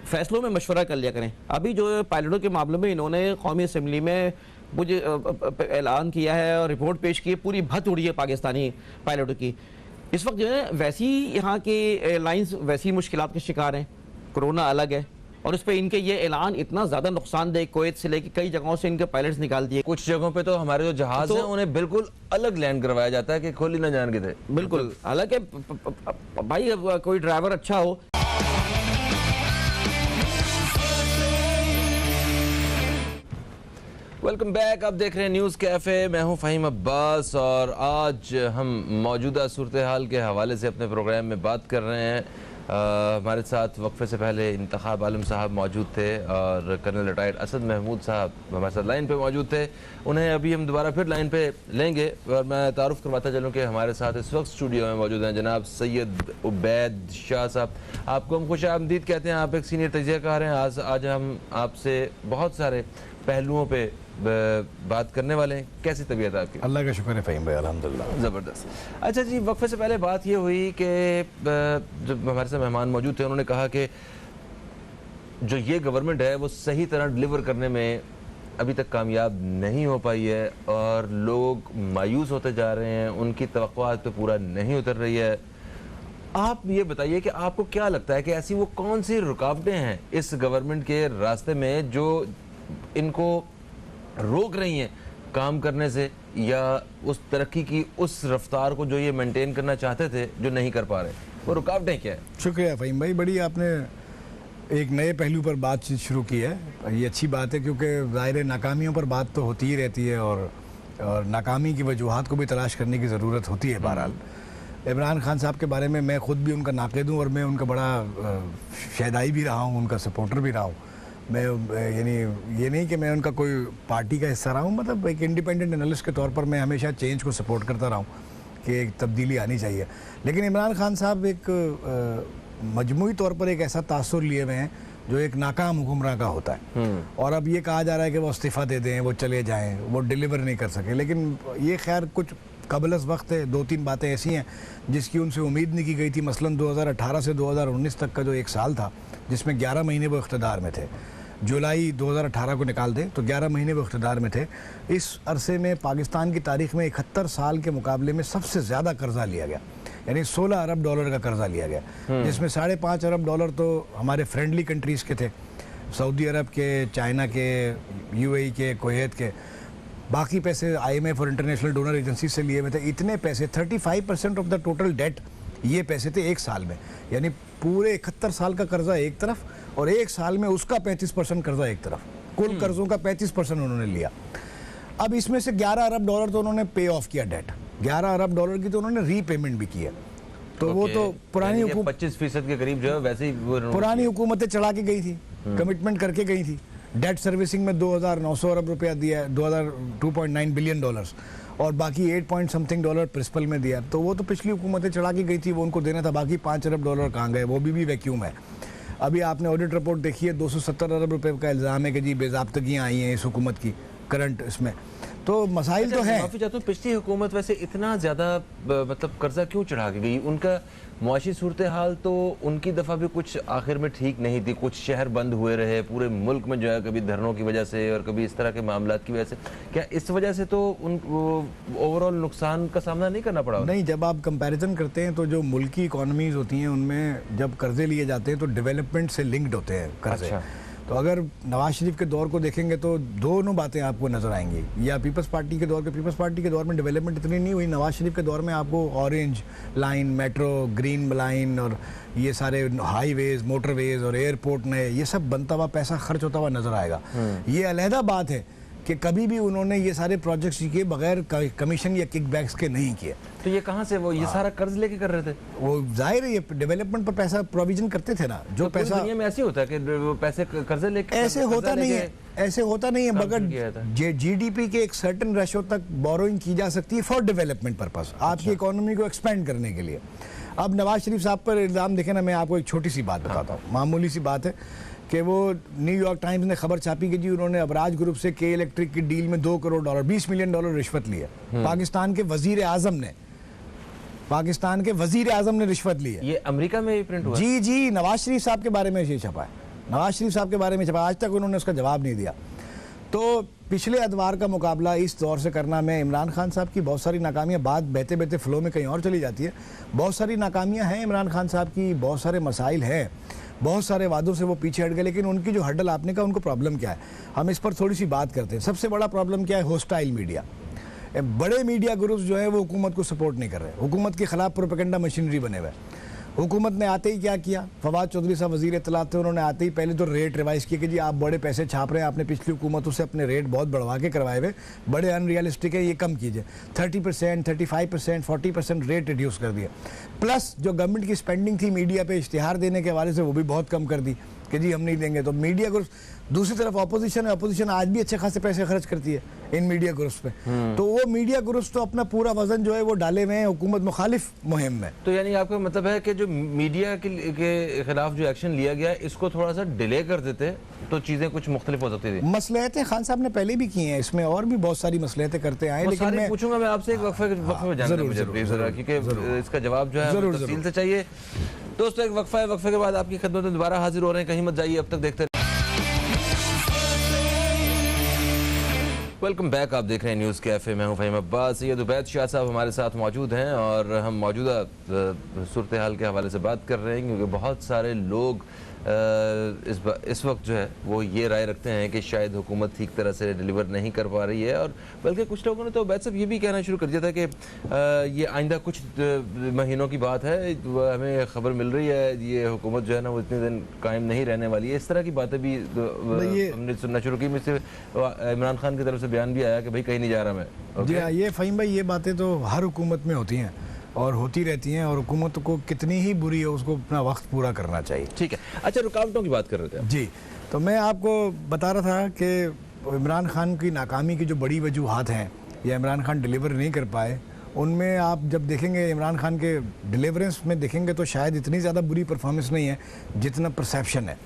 फैसलों में मशवरा कर लिया करें। अभी जो पायलटों के मामले में इन्होंने कौमी असम्बली में मुझे ऐलान किया है और रिपोर्ट पेश की है, पूरी भत उड़ी है पाकिस्तानी पायलटों की। इस वक्त जो है वैसी यहाँ के एयरलाइंस वैसी मुश्किलात के शिकार हैं, कोरोना अलग है, और उस पर इनके ये ऐलान इतना ज्यादा नुकसानदेह, कुवैत से लेकर कई जगहों से इनके पायलट्स निकाल दिए। कुछ जगहों पे तो हमारे जो जहाज हैं उन्हें बिल्कुल अलग लैंड करवाया जाता है कि खोली ना जान के थे। बिल्कुल, हालांकि भाई कोई ड्राइवर अच्छा हो। वेलकम बैक, आप देख रहे हैं न्यूज़ कैफ़े, मैं हूं फ़हीम अब्बास और आज हम मौजूदा सूरत हाल के हवाले से अपने प्रोग्राम में बात कर रहे हैं। हमारे साथ वक्फे से पहले इंतखाब आलम साहब मौजूद थे और कर्नल रिटायर्ड असद महमूद साहब हमारे साथ लाइन पे मौजूद थे। उन्हें अभी हम दोबारा फिर लाइन पे लेंगे और मैं तारुफ करवाता चलूँ कि हमारे साथ इस वक्त स्टूडियो में मौजूद हैं जनाब सैयद उबैद शाह साहब। आपको हम खुश आमदीद कहते हैं, आप एक सीनियर तजज़ियाकार हैं। आज हम आपसे बहुत सारे पहलुओं पे बात करने वाले हैं। कैसी तबीयत है आपकी? अल्लाह का शुक्र है फ़हीम भाई, अल्हम्दुलिल्लाह ज़बरदस्त। अच्छा जी, वक्फे से पहले बात ये हुई कि जब हमारे साथ मेहमान मौजूद थे उन्होंने कहा कि जो ये गवर्नमेंट है वो सही तरह डिलीवर करने में अभी तक कामयाब नहीं हो पाई है और लोग मायूस होते जा रहे हैं, उनकी तवक्कुआत पे पूरा नहीं उतर रही है। आप ये बताइए कि आपको क्या लगता है कि ऐसी वो कौन सी रुकावटें हैं इस गवर्नमेंट के रास्ते में जो इनको रोक रही हैं काम करने से, या उस तरक्की की उस रफ्तार को जो ये मेंटेन करना चाहते थे जो नहीं कर पा रहे, वो रुकावटें क्या है? शुक्रिया फ़हीम भाई, बड़ी आपने एक नए पहलू पर बातचीत शुरू की है। ये अच्छी बात है क्योंकि ज़ाहिर नाकामियों पर बात तो होती ही रहती है और नाकामी की वजूहात को भी तलाश करने की ज़रूरत होती है। बहरहाल इमरान खान साहब के बारे में मैं ख़ुद भी उनका नाक़िद हूँ और मैं उनका बड़ा शहदाई भी रहा हूँ, उनका सपोर्टर भी रहा हूँ। मैं यानी ये नहीं कि मैं उनका कोई पार्टी का हिस्सा रहा हूँ, मतलब एक इंडिपेंडेंट एनालिस्ट के तौर पर मैं हमेशा चेंज को सपोर्ट करता रहा हूँ कि एक तब्दीली आनी चाहिए। लेकिन इमरान खान साहब एक मजमूई तौर पर एक ऐसा तासुर लिए हुए हैं जो एक नाकाम हुक्मरान का होता है, और अब ये कहा जा रहा है कि वो इस्तीफ़ा दे दें, वो चले जाएं, वो डिलीवर नहीं कर सके। लेकिन ये खैर कुछ कबलस वक्त है, 2-3 बातें ऐसी हैं जिसकी उनसे उम्मीद नहीं की गई थी। मसलन 2018 से 2019 तक का जो एक साल था जिसमें 11 महीने वो इख्तिदार में थे, जुलाई 2018 को निकाल दें तो 11 महीने वो इख्तिदार में थे। इस अरसे में पाकिस्तान की तारीख में 71 साल के मुकाबले में सबसे ज़्यादा कर्जा लिया गया, यानी 16 अरब डॉलर का कर्जा लिया गया, जिसमें 5.5 अरब डॉलर तो हमारे फ्रेंडली कंट्रीज़ के थे, सऊदी अरब के, चाइना के, यूएई के, कुवैत के। बाकी पैसे IMF और इंटरनेशनल डोनर एजेंसी से लिए हुए थे। इतने पैसे 35% ऑफ द टोटल डेट ये पैसे थे एक साल में, यानी पूरे 71 साल का कर्जा एक तरफ और एक साल में उसका 35% कर्जा एक तरफ, कुल कर्जों का 35% उन्होंने लिया। अब इसमें से 11 अरब डॉलर तो उन्होंने पे ऑफ किया डेट, 11 अरब डॉलर की तो उन्होंने रीपेमेंट भी की है। तो वो तो पुरानी हुकूमत 25% के करीब जो है वैसे ही पुरानी हुकूमतें चढ़ा के गई थी, कमिटमेंट करके गई थी। डेट सर्विसिंग में 2,900 अरब रुपया दिया है, 2.9 बिलियन डॉलर्स, और बाकी 8 पॉइंट समथिंग डॉलर प्रिंसिपल में दिया। तो वो तो पिछली हुकूमतें चढ़ा के गई थी, वो उनको देना था। बाकी 5 अरब डॉलर कहाँ गए, वो भी वैक्यूम है। अभी आपने ऑडिट रिपोर्ट देखी है, 270 अरब रुपए का इल्ज़ाम है कि जी बेज़ाब्तगियाँ आई हैं इस हुकूमत की करंट इसमें। तो मसाइल तो हैं। माफी चाहता हूँ, पिछली हुकूमत वैसे इतना ज़्यादा मतलब कर्जा क्यों चढ़ा के गई? उनका मुआशी सूरत हाल तो उनकी दफ़ा भी कुछ आखिर में ठीक नहीं थी, कुछ शहर बंद हुए रहे पूरे मुल्क में जो है, कभी धरनों की वजह से और कभी इस तरह के मामलात की वजह से। क्या इस वजह से तो उन ओवरऑल नुकसान का सामना नहीं करना पड़ा? नहीं, जब आप कंपैरिजन करते हैं तो जो मुल्की इकोनॉमीज़ होती हैं उनमें जब कर्जे लिए जाते हैं तो डेवलपमेंट से लिंक्ड होते हैं कर्जे। अच्छा। तो अगर नवाज शरीफ के दौर को देखेंगे तो दोनों बातें आपको नज़र आएंगी, या पीपल्स पार्टी के दौर पे। पीपल्स पार्टी के दौर में डेवलपमेंट इतनी नहीं हुई, नवाज शरीफ के दौर में आपको orange line, metro, green line और ये सारे हाईवेज, मोटरवेज और एयरपोर्ट नए, ये सब बनता हुआ पैसा खर्च होता हुआ नज़र आएगा। ये अलहदा बात है कि कभी भी उन्होंने ये सारे प्रोजेक्ट्स किए बगैर कमीशन या किकबैक्स के नहीं किए। तो ये कहाँ से वो ये सारा कर्ज लेके कर रहे थे? वो जाहिर है ये डेवलपमेंट पर पैसा प्रोविजन करते थे ना, जो तो पैसा दुनिया में ऐसे होता है कि वो पैसे कर्जे लेके, ऐसे होता नहीं है, ऐसे होता नहीं है। मगर GDP के एक सर्टेन रेशो तक बोरोइंग की जा सकती है फॉर डेवलपमेंट पर्पस, आपकी इकोनॉमी को एक्सपेंड करने के लिए। अब नवाज शरीफ साहब पर इल्ज़ाम देखें ना, मैं आपको एक छोटी सी बात बताता हूँ, मामूली सी बात है कि वो न्यूयॉर्क टाइम्स ने खबर छापी कि जी उन्होंने अबराज ग्रुप से के इलेक्ट्रिक की डील में $2 करोड़, $20 मिलियन रिश्वत ली है। पाकिस्तान के वजीर आजम ने रिश्वत ली है। ये अमेरिका में प्रिंट हुआ? जी, नवाज शरीफ साहब के बारे में ये छपा है, नवाज शरीफ साहब के बारे में छपा। आज तक उन्होंने उसका जवाब नहीं दिया। तो पिछले अदवार का मुकाबला इस दौर से करना में इमरान खान साहब की बहुत सारी नाकामियाँ, बात बहते बहते फ्लो में कहीं और चली जाती है। बहुत सारी नाकामियाँ हैं इमरान खान साहब की, बहुत सारे मसाइल हैं, बहुत सारे वादों से वो पीछे हट गए। लेकिन उनकी जो हर्डल आपने कहा, उनको प्रॉब्लम क्या है, हम इस पर थोड़ी सी बात करते हैं। सबसे बड़ा प्रॉब्लम क्या है? Hostile media. बड़े मीडिया ग्रुप्स जो है वो हुकूमत को सपोर्ट नहीं कर रहे, हुकूमत के खिलाफ प्रोपेगेंडा मशीनरी बने हुए। हुकूमत ने आते ही क्या किया, फवाद चौधरी साहब वजीर इत्तलात थे, उन्होंने आते ही पहले तो रेट रिवाइज किए कि जी आप बड़े पैसे छाप रहे हैं, आपने पिछली हुकूमतों से अपने रेट बहुत बढ़वा के करवाए हुए, बड़े अनरियलिस्टिक है, ये कम कीजिए। 30%, 35%, 40% रेट रिड्यूस कर दिया। प्लस जो गवर्नमेंट की स्पेंडिंग थी मीडिया पे इश्तिहार देने के हवाले से, वो भी बहुत कम कर दी कि जी हम नहीं देंगे। तो मीडिया ग्रुप्स, दूसरी तरफ अपोजिशन है, अपोजिशन आज भी अच्छे खासे पैसे खर्च करती है इन मीडिया ग्रुप्स पे। तो वो मीडिया ग्रुप्स तो अपना पूरा वजन जो है वो डाले हुए हैं हुकूमत मुखालिफ मुहिम में। तो यानी आपका मतलब है कि जो मीडिया के खिलाफ जो एक्शन लिया गया, इसको थोड़ा सा डिले कर देते तो चीजें कुछ मुख्तलिफ हो सकती थी। मसलहतें खान साहब ने पहले भी की हैं, इसमें और भी बहुत सारी मसलहतें करते आए। लेकिन मैं पूछूंगा, मैं आपसे एक वक्फे में जानना मुझे क्योंकि इसका जवाब जो है तफसील से चाहिए। दोस्तों एक वक्फा है, वक्फे के बाद आपकी खिदमत में दोबारा हाजिर हो रहे हैं, कहीं मत जाइए, अब तक देखते। वेलकम बैक, आप देख रहे हैं न्यूज़ कैफे, मैं हूं फ़हीम अब्बास। सैयद उबैद शाह साहब हमारे साथ मौजूद हैं और हम मौजूदा सूरत हाल के हवाले से बात कर रहे हैं, क्योंकि बहुत सारे लोग इस वक्त जो है वो ये राय रखते हैं कि शायद हुकूमत ठीक तरह से डिलीवर नहीं कर पा रही है। और बल्कि कुछ लोगों ने तो वैसे ये भी कहना शुरू कर दिया था कि ये आइंदा कुछ महीनों की बात है, हमें खबर मिल रही है ये हुकूमत जो है ना वो इतने दिन कायम नहीं रहने वाली है। इस तरह की बातें भी हमने सुनना शुरू की। मुझसे इमरान खान की तरफ से बयान भी आया कि भाई कहीं नहीं जा रहा मैं। जी हाँ, ये फ़हीम भाई ये बातें तो हर हुकूमत में होती हैं और होती रहती हैं, और हुकूमत को कितनी ही बुरी हो उसको अपना वक्त पूरा करना चाहिए। ठीक है, अच्छा रुकावटों की बात कर रहे थे जी, तो मैं आपको बता रहा था कि इमरान खान की नाकामी की जो बड़ी वजूहात हैं या इमरान खान डिलीवर नहीं कर पाए, उनमें आप जब देखेंगे इमरान खान के डिलीवरेंस में देखेंगे तो शायद इतनी ज़्यादा बुरी परफॉर्मेंस नहीं है जितना परसेप्शन है।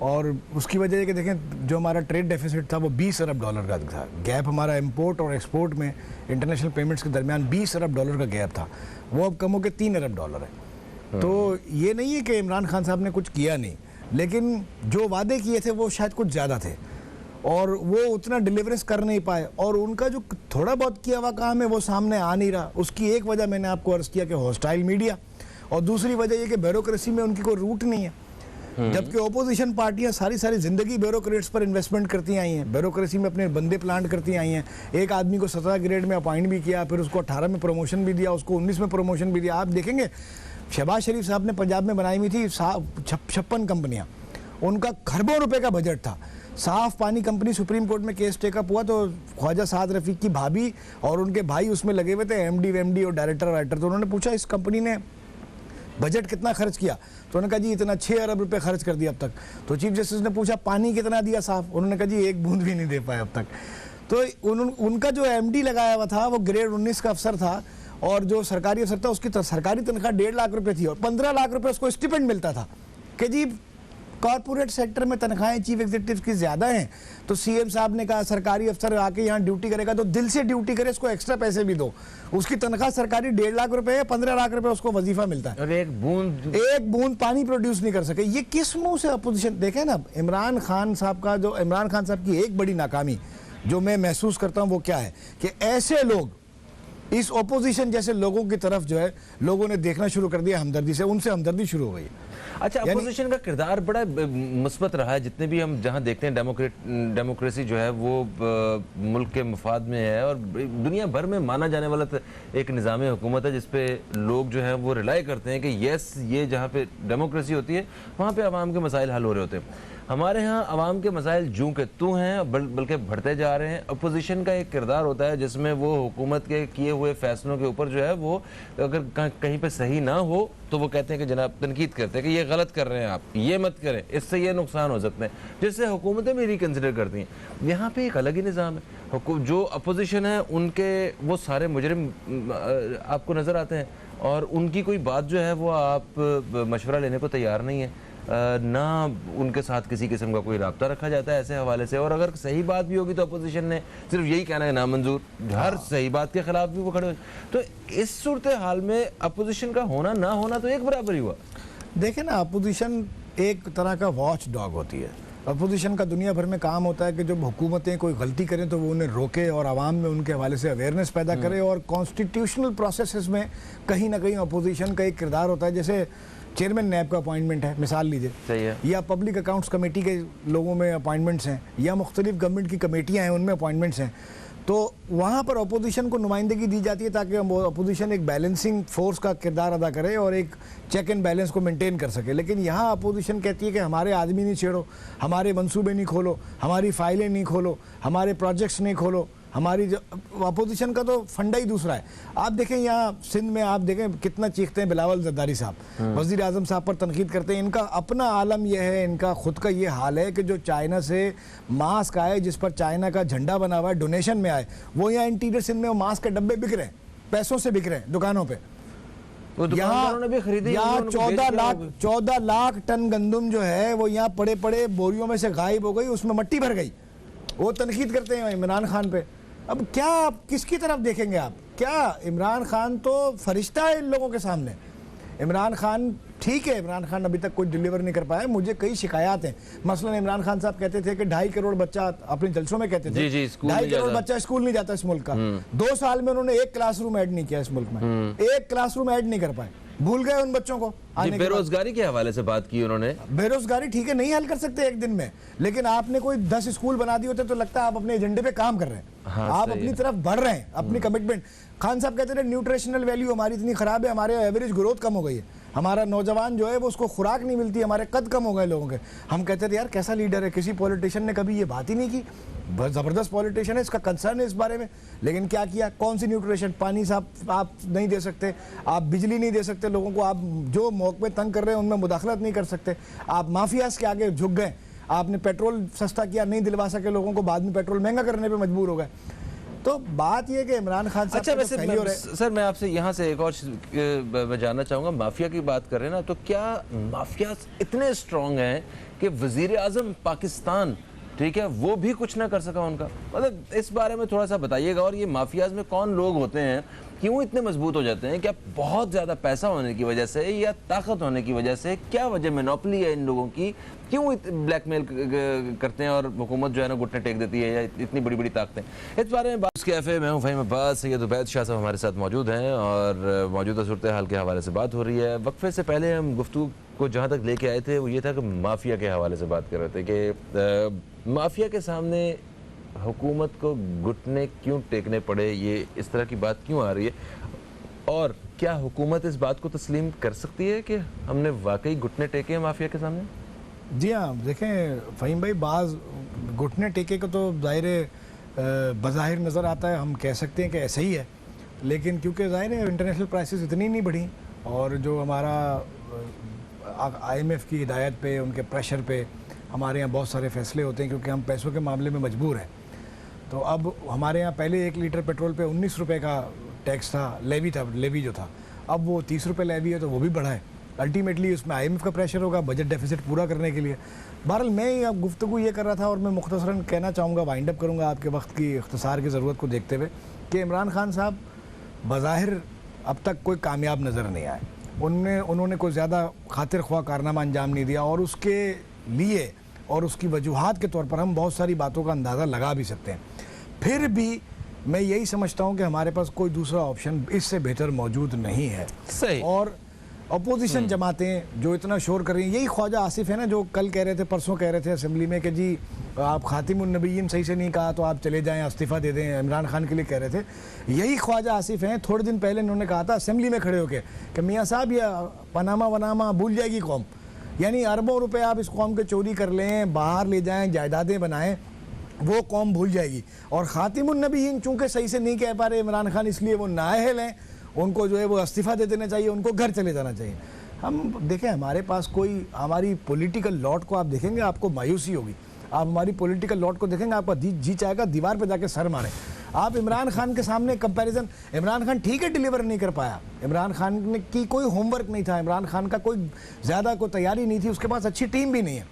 और उसकी वजह है कि देखें जो हमारा ट्रेड डेफिसिट था वो 20 अरब डॉलर का था। गैप हमारा इंपोर्ट और एक्सपोर्ट में इंटरनेशनल पेमेंट्स के दरमियान 20 अरब डॉलर का गैप था, वो अब कम हो के 3 अरब डॉलर है। तो ये नहीं है कि इमरान खान साहब ने कुछ किया नहीं, लेकिन जो वादे किए थे वो शायद कुछ ज़्यादा थे और वो उतना डिलीवरेंस कर नहीं पाए, और उनका जो थोड़ा बहुत किया हुआ काम है वो सामने आ नहीं रहा। उसकी एक वजह मैंने आपको अर्ज़ किया कि हॉस्टाइल मीडिया, और दूसरी वजह ये कि ब्यूरोक्रेसी में उनकी कोई रूट नहीं है। जबकि ओपोजिशन पार्टियां सारी जिंदगी ब्यूरोक्रेट्स पर इन्वेस्टमेंट करती आई हैं, ब्यूरोक्रेसी में अपने बंदे प्लांट करती आई हैं। एक आदमी को 17 ग्रेड में अपॉइंट भी किया, फिर उसको 18 में प्रमोशन भी दिया, उसको 19 में प्रमोशन भी दिया। आप देखेंगे शहबाज शरीफ साहब ने पंजाब में बनाई हुई थी 56 कंपनियां, उनका खरबों रुपए का बजट था। साफ पानी कंपनी सुप्रीम कोर्ट में केस टेकअप हुआ तो ख्वाजा साद रफीक की भाभी और उनके भाई उसमें लगे हुए थे, एमडी और डायरेक्टर। तो उन्होंने पूछा इस कंपनी ने बजट कितना खर्च किया, तो उन्होंने कहा जी इतना 6 अरब रुपए खर्च कर दिया अब तक। तो चीफ जस्टिस ने पूछा पानी कितना दिया साफ, उन्होंने कहा जी 1 बूंद भी नहीं दे पाए अब तक। तो उनका जो एमडी लगाया हुआ था वो ग्रेड 19 का अफसर था, और जो सरकारी अफसर था उसकी सरकारी तनख्वाह 1.5 लाख रुपए थी और 15 लाख रुपए उसको स्टिपेंड मिलता था कि जी कॉर्पोरेट सेक्टर में तनख्वाहें चीफ एग्जीक्यूटिव की ज़्यादा हैं। तो सीएम साहब ने कहा सरकारी अफसर आके यहाँ ड्यूटी करेगा तो दिल से ड्यूटी करे, इसको एक्स्ट्रा पैसे भी दो। उसकी तनख्वाह सरकारी 1.5 लाख रुपए है, 15 लाख रुपए उसको वजीफा मिलता है और एक बूंद पानी प्रोड्यूस नहीं कर सके। ये किस मुंह से अपोजिशन? देखें ना, इमरान खान साहब की एक बड़ी नाकामी जो मैं महसूस करता हूँ वो क्या है कि ऐसे लोग इस ओपोजिशन जैसे लोगों की तरफ जो है लोगों ने देखना शुरू कर दिया हमदर्दी से, उनसे हमदर्दी शुरू हो गई। अच्छा, अपोजिशन का किरदार बड़ा मुस्बत रहा है। जितने भी हम जहां देखते हैं डेमोक्रेसी जो है वो मुल्क के मफाद में है और दुनिया भर में माना जाने वाला एक निज़ाम हुकूमत है जिसपे लोग जो है वो रिलाई करते हैं कि यस ये जहाँ पे डेमोक्रेसी होती है वहाँ पे आवाम के मसाइल हल हो रहे होते हैं। हमारे यहाँ आवाम के मसाइल जूं के तू हैं बल्कि बढ़ते जा रहे हैं। अपोजिशन का एक किरदार होता है जिसमें वो हुकूमत के किए हुए फैसलों के ऊपर जो है वो अगर कहीं पे सही ना हो तो वो कहते हैं कि जनाब तनकीद करते हैं कि ये गलत कर रहे हैं, आप ये मत करें, इससे ये नुकसान हो सकते हैं, जिससे हुकूमतें भी रिकन्सिडर करती हैं। यहाँ पे एक अलग ही निज़ाम है। जो अपोजिशन है उनके वो सारे मुजरिम आपको नज़र आते हैं और उनकी कोई बात जो है वो आप मशवरा लेने को तैयार नहीं है, ना उनके साथ किसी किस्म का कोई राब्ता रखा जाता है ऐसे हवाले से। और अगर सही बात भी होगी तो अपोजिशन ने सिर्फ यही कहना है नामंजूर, हर सही बात के खिलाफ भी वो खड़े। तो इस सूरत हाल में अपोजिशन का होना ना होना तो एक बराबर ही हुआ। देखें ना, अपोजिशन एक तरह का वॉच डॉग होती है। अपोजिशन का दुनिया भर में काम होता है कि जब हुकूमतें कोई गलती करें तो वो उन्हें रोके और आवाम में उनके हवाले से अवेयरनेस पैदा करे, और कॉन्स्टिट्यूशनल प्रोसेसेस में कहीं ना कहीं अपोजिशन का एक किरदार होता है। जैसे चेयरमैन नैब का अपॉइंटमेंट है, मिसाल लीजिए, सही है, या पब्लिक अकाउंट्स कमेटी के लोगों में अपॉइंटमेंट्स हैं, या मुख्तलिफ गवर्नमेंट की कमेटियाँ हैं उनमें अपॉइंटमेंट्स हैं। तो वहाँ पर अपोजिशन को नुमाइंदगी दी जाती है ताकि अपोजिशन एक बैलेंसिंग फोर्स का किरदार अदा करे और एक चेक एंड बैलेंस को मेंटेन कर सके। लेकिन यहाँ अपोजिशन कहती है कि हमारे आदमी नहीं छेड़ो, हमारे मंसूबे नहीं खोलो, हमारी फाइलें नहीं खोलो, हमारे प्रोजेक्ट्स नहीं खोलो। हमारी अपोजिशन का तो फंडा ही दूसरा है। आप देखें यहाँ सिंध में, आप देखें कितना चीखते हैं बिलावल जरदारी साहब, वज़ीर आज़म साहब पर तनकीद करते हैं। इनका अपना आलम यह है, इनका खुद का ये हाल है कि जो चाइना से मास्क आए जिस पर चाइना का झंडा बना हुआ है, डोनेशन में आए, वो यहाँ इंटीरियर सिंध में वो मास्क के डब्बे बिक रहे हैं, पैसों से बिक रहे हैं दुकानों पर। यहाँ 14 लाख टन गंदुम जो है वो यहाँ पड़े पड़े बोरियों में से गायब हो गई, उसमें मट्टी भर गई। वो तनकीद करते हैं इमरान खान पे। अब क्या आप किसकी तरफ देखेंगे? आप क्या, इमरान खान तो फरिश्ता है इन लोगों के सामने। इमरान खान ठीक है, इमरान खान अभी तक कुछ डिलीवर नहीं कर पाया। मुझे कई शिकायत हैं। मसलन इमरान खान साहब कहते थे कि 2.5 करोड़ बच्चा, अपने जलसों में कहते थे 2.5 करोड़ बच्चा स्कूल नहीं जाता इस मुल्क का। 2 साल में उन्होंने एक क्लासरूम ऐड नहीं किया इस मुल्क में, एक क्लासरूम ऐड नहीं कर पाए। भूल गए उन बच्चों को। जी, बेरोजगारी के हवाले से बात की उन्होंने। बेरोजगारी ठीक है, नहीं हल कर सकते एक दिन में, लेकिन आपने कोई 10 स्कूल बना दिए होते तो लगता है आप अपने एजेंडे पे काम कर रहे हैं। हाँ, आप अपनी तरफ बढ़ रहे हैं, अपनी कमिटमेंट। खान साहब कहते थे न्यूट्रिशनल वैल्यू हमारी इतनी खराब है, हमारे एवरेज ग्रोथ कम हो गई है, हमारा नौजवान जो है वो उसको खुराक नहीं मिलती, हमारे कद कम हो गए लोगों के। हम कहते थे यार कैसा लीडर है, किसी पॉलिटिशियन ने कभी ये बात ही नहीं की। बहुत जबरदस्त पॉलिटिशियन है, इसका कंसर्न है इस बारे में, लेकिन क्या किया? कौन सी न्यूट्रिशन? पानी साहब आप नहीं दे सकते, आप बिजली नहीं दे सकते लोगों को, आप जो मौके में तंग कर रहे हैं उनमें मुदाखलत नहीं कर सकते, आप माफियाज के आगे झुक गए, आपने पेट्रोल सस्ता किया, नहीं दिलवा सके लोगों को, बाद में पेट्रोल महंगा करने पे मजबूर हो गए। तो बात यह कि इमरान खान साहब अच्छा, वैसे सर मैं आपसे यहाँ से एक और मैं जानना चाहूँगा, माफिया की बात कर रहे हैं ना, तो क्या माफिया इतने स्ट्रॉन्ग हैं कि वजीर आजम पाकिस्तान, ठीक है, वो भी कुछ ना कर सका उनका? मतलब इस बारे में थोड़ा सा बताइएगा। और ये माफियाज में कौन लोग होते हैं, क्यों इतने मजबूत हो जाते हैं? क्या बहुत ज़्यादा पैसा होने की वजह से या ताकत होने की वजह से? क्या वजह मोनोपोली है इन लोगों की? क्यों ब्लैकमेल करते हैं और हुकूमत जो है ना घुटने टेक देती है, या इतनी बड़ी बड़ी ताकतें? इस बारे में बात कैफे, मैं हूँ फ़हीम अब्बास, सैयद उबैद शाह साहब हमारे साथ मौजूद हैं और मौजूदा सूरत हाल के हवाले से बात हो रही है। वक्फे से पहले हम गुफ्तगू को जहाँ तक लेके आए थे वो ये था कि माफिया के हवाले से बात कर रहे थे कि माफिया के सामने हुकूमत को घुटने क्यों टेकने पड़े, ये इस तरह की बात क्यों आ रही है, और क्या हुकूमत इस बात को तस्लीम कर सकती है कि हमने वाकई घुटने टेके हैं माफिया के सामने? जी हाँ, देखें फ़हीम भाई, बाज़ घुटने टेके को तो ज़ाहिर बज़ाहिर नज़र आता है, हम कह सकते हैं कि ऐसा ही है, लेकिन क्योंकि ज़ाहिर है इंटरनेशनल प्राइसेस इतनी नहीं बढ़ी, और जो हमारा IMF की हिदायत पे, उनके प्रेशर पे हमारे यहाँ बहुत सारे फैसले होते हैं, क्योंकि हम पैसों के मामले में मजबूर हैं। तो अब हमारे यहाँ पहले 1 लीटर पेट्रोल पे 19 रुपये का टैक्स था, लेवी जो था, अब वो 30 रुपये लेवी है, तो वो भी बढ़ा है। अल्टीमेटली उसमें IMF का प्रेशर होगा बजट डेफिसिट पूरा करने के लिए। बहरहाल मैं अब गुफ्तगू ये कर रहा था, और मैं मुख्तसरन कहना चाहूँगा, वाइंड अप करूँगा आपके वक्त की इख्तिसार की ज़रूरत को देखते हुए, कि इमरान खान साहब बज़ाहिर अब तक कोई कामयाब नज़र नहीं आए। उन्होंने कोई ज़्यादा खातिर ख्वाह कारनामा अंजाम नहीं दिया, और उसके लिए और उसकी वजूहात के तौर पर हम बहुत सारी बातों का अंदाज़ा लगा भी सकते हैं। फिर भी मैं यही समझता हूँ कि हमारे पास कोई दूसरा ऑप्शन इससे बेहतर मौजूद नहीं है। सही। और अपोजिशन जमातें जो इतना शोर कर रही हैं, यही ख्वाजा आसिफ है ना, जो कल कह रहे थे, परसों कह रहे थे असेंबली में कि जी आप खातिमुन नबीयीन सही से नहीं कहा तो आप चले जाएं, इस्तीफ़ा दे दें, इमरान खान के लिए कह रहे थे। यही ख्वाजा आसिफ हैं, थोड़े दिन पहले इन्होंने कहा था असेंबली में खड़े होकर कि मियाँ साहब ये पनामा वनामा भूल जाएगी कौम, यानी अरबों रुपए आप इस कौम के चोरी कर लें, बाहर ले जाएं, जायदादें बनाएं, वो कौम भूल जाएगी। और खातिमुन नबीयीन चूँकि सही से नहीं कह पा रहे इमरान खान, इसलिए वो नाअहल हैं, उनको जो है वो इस्तीफ़ा दे देना चाहिए, उनको घर चले जाना चाहिए। हम देखें, हमारे पास कोई, हमारी पॉलिटिकल लॉट को आप देखेंगे आपको मायूसी होगी, आप हमारी पॉलिटिकल लॉट को देखेंगे आपका जी चाहेगा दीवार पे जाके सर मारें। आप इमरान खान के सामने कंपैरिजन, इमरान खान ठीक है डिलीवर नहीं कर पाया, इमरान खान की कोई होमवर्क नहीं था, इमरान खान का कोई ज़्यादा कोई तैयारी नहीं थी, उसके पास अच्छी टीम भी नहीं है।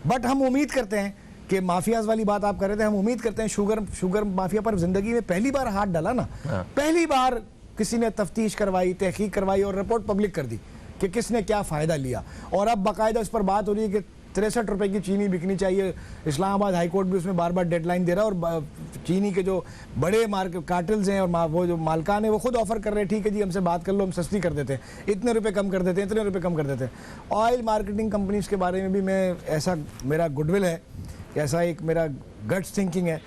बट हम उम्मीद करते हैं कि माफियाज वाली बात आप कर रहे थे, हम उम्मीद करते हैं शुगर माफिया पर जिंदगी में पहली बार हाथ डाला ना, पहली बार किसी ने तफ्तीश करवाई, तहकीक करवाई और रिपोर्ट पब्लिक कर दी कि किसने क्या फ़ायदा लिया। और अब बाकायदा इस पर बात हो रही है कि 63 रुपये की चीनी बिकनी चाहिए। इस्लामाबाद हाई कोर्ट भी उसमें बार बार डेडलाइन दे रहा है, और चीनी के जो बड़े कार्टेल्स हैं और वो जो मालकान है वो खुद ऑफर कर रहे हैं, ठीक है जी हमसे बात कर लो, हम सस्ती कर देते हैं, इतने रुपए कम कर देते हैं, इतने रुपए कम कर देते हैं। ऑयल मार्केटिंग कंपनीज़ के बारे में भी मैं, ऐसा मेरा गुडविल है, ऐसा एक मेरा गट्स थिंकिंग है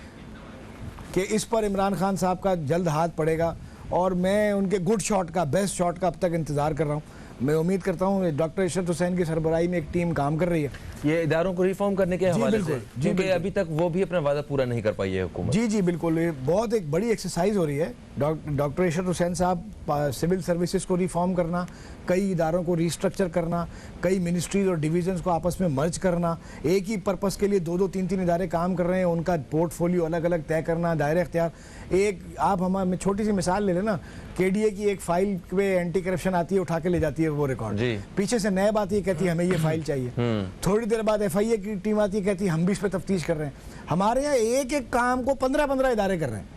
कि इस पर इमरान खान साहब का जल्द हाथ पड़ेगा, और मैं उनके गुड शॉट का, बेस्ट शॉट का अब तक इंतज़ार कर रहा हूँ। मैं उम्मीद करता हूँ डॉक्टर इशरत हुसैन की सरबराही में एक टीम काम कर रही है ये इदारों को रिफॉर्म करने के हवाले से, क्योंकि अभी तक वो भी अपना वादा पूरा नहीं कर पाई है हुकूमत। जी बिल्कुल, ये बहुत एक बड़ी एक्सरसाइज हो रही है। डॉक्टर इशरत हुसैन साहब, सिविल सर्विसेज को रिफॉर्म करना, कई इदारों को रिस्ट्रक्चर करना, कई मिनिस्ट्रीज और डिवीजन्स को आपस में मर्ज करना, एक ही पर्पस के लिए 2-2, 3-3 इदारे काम कर रहे हैं, उनका पोर्टफोलियो अलग अलग तय करना, दायरे इख्तियार। एक आप हमारे छोटी सी मिसाल ले लेना, KDA की एक फाइल पे एंटी करप्शन आती है, उठा के ले जाती है वो रिकॉर्ड, पीछे से नैब आती है, कहती है हमें ये फाइल चाहिए, थोड़ी देर बाद FIA की टीम आती है, कहती है हम भी इस पर तफ्तीश कर रहे हैं। हमारे यहाँ एक एक काम को 15-15 इदारे कर रहे हैं,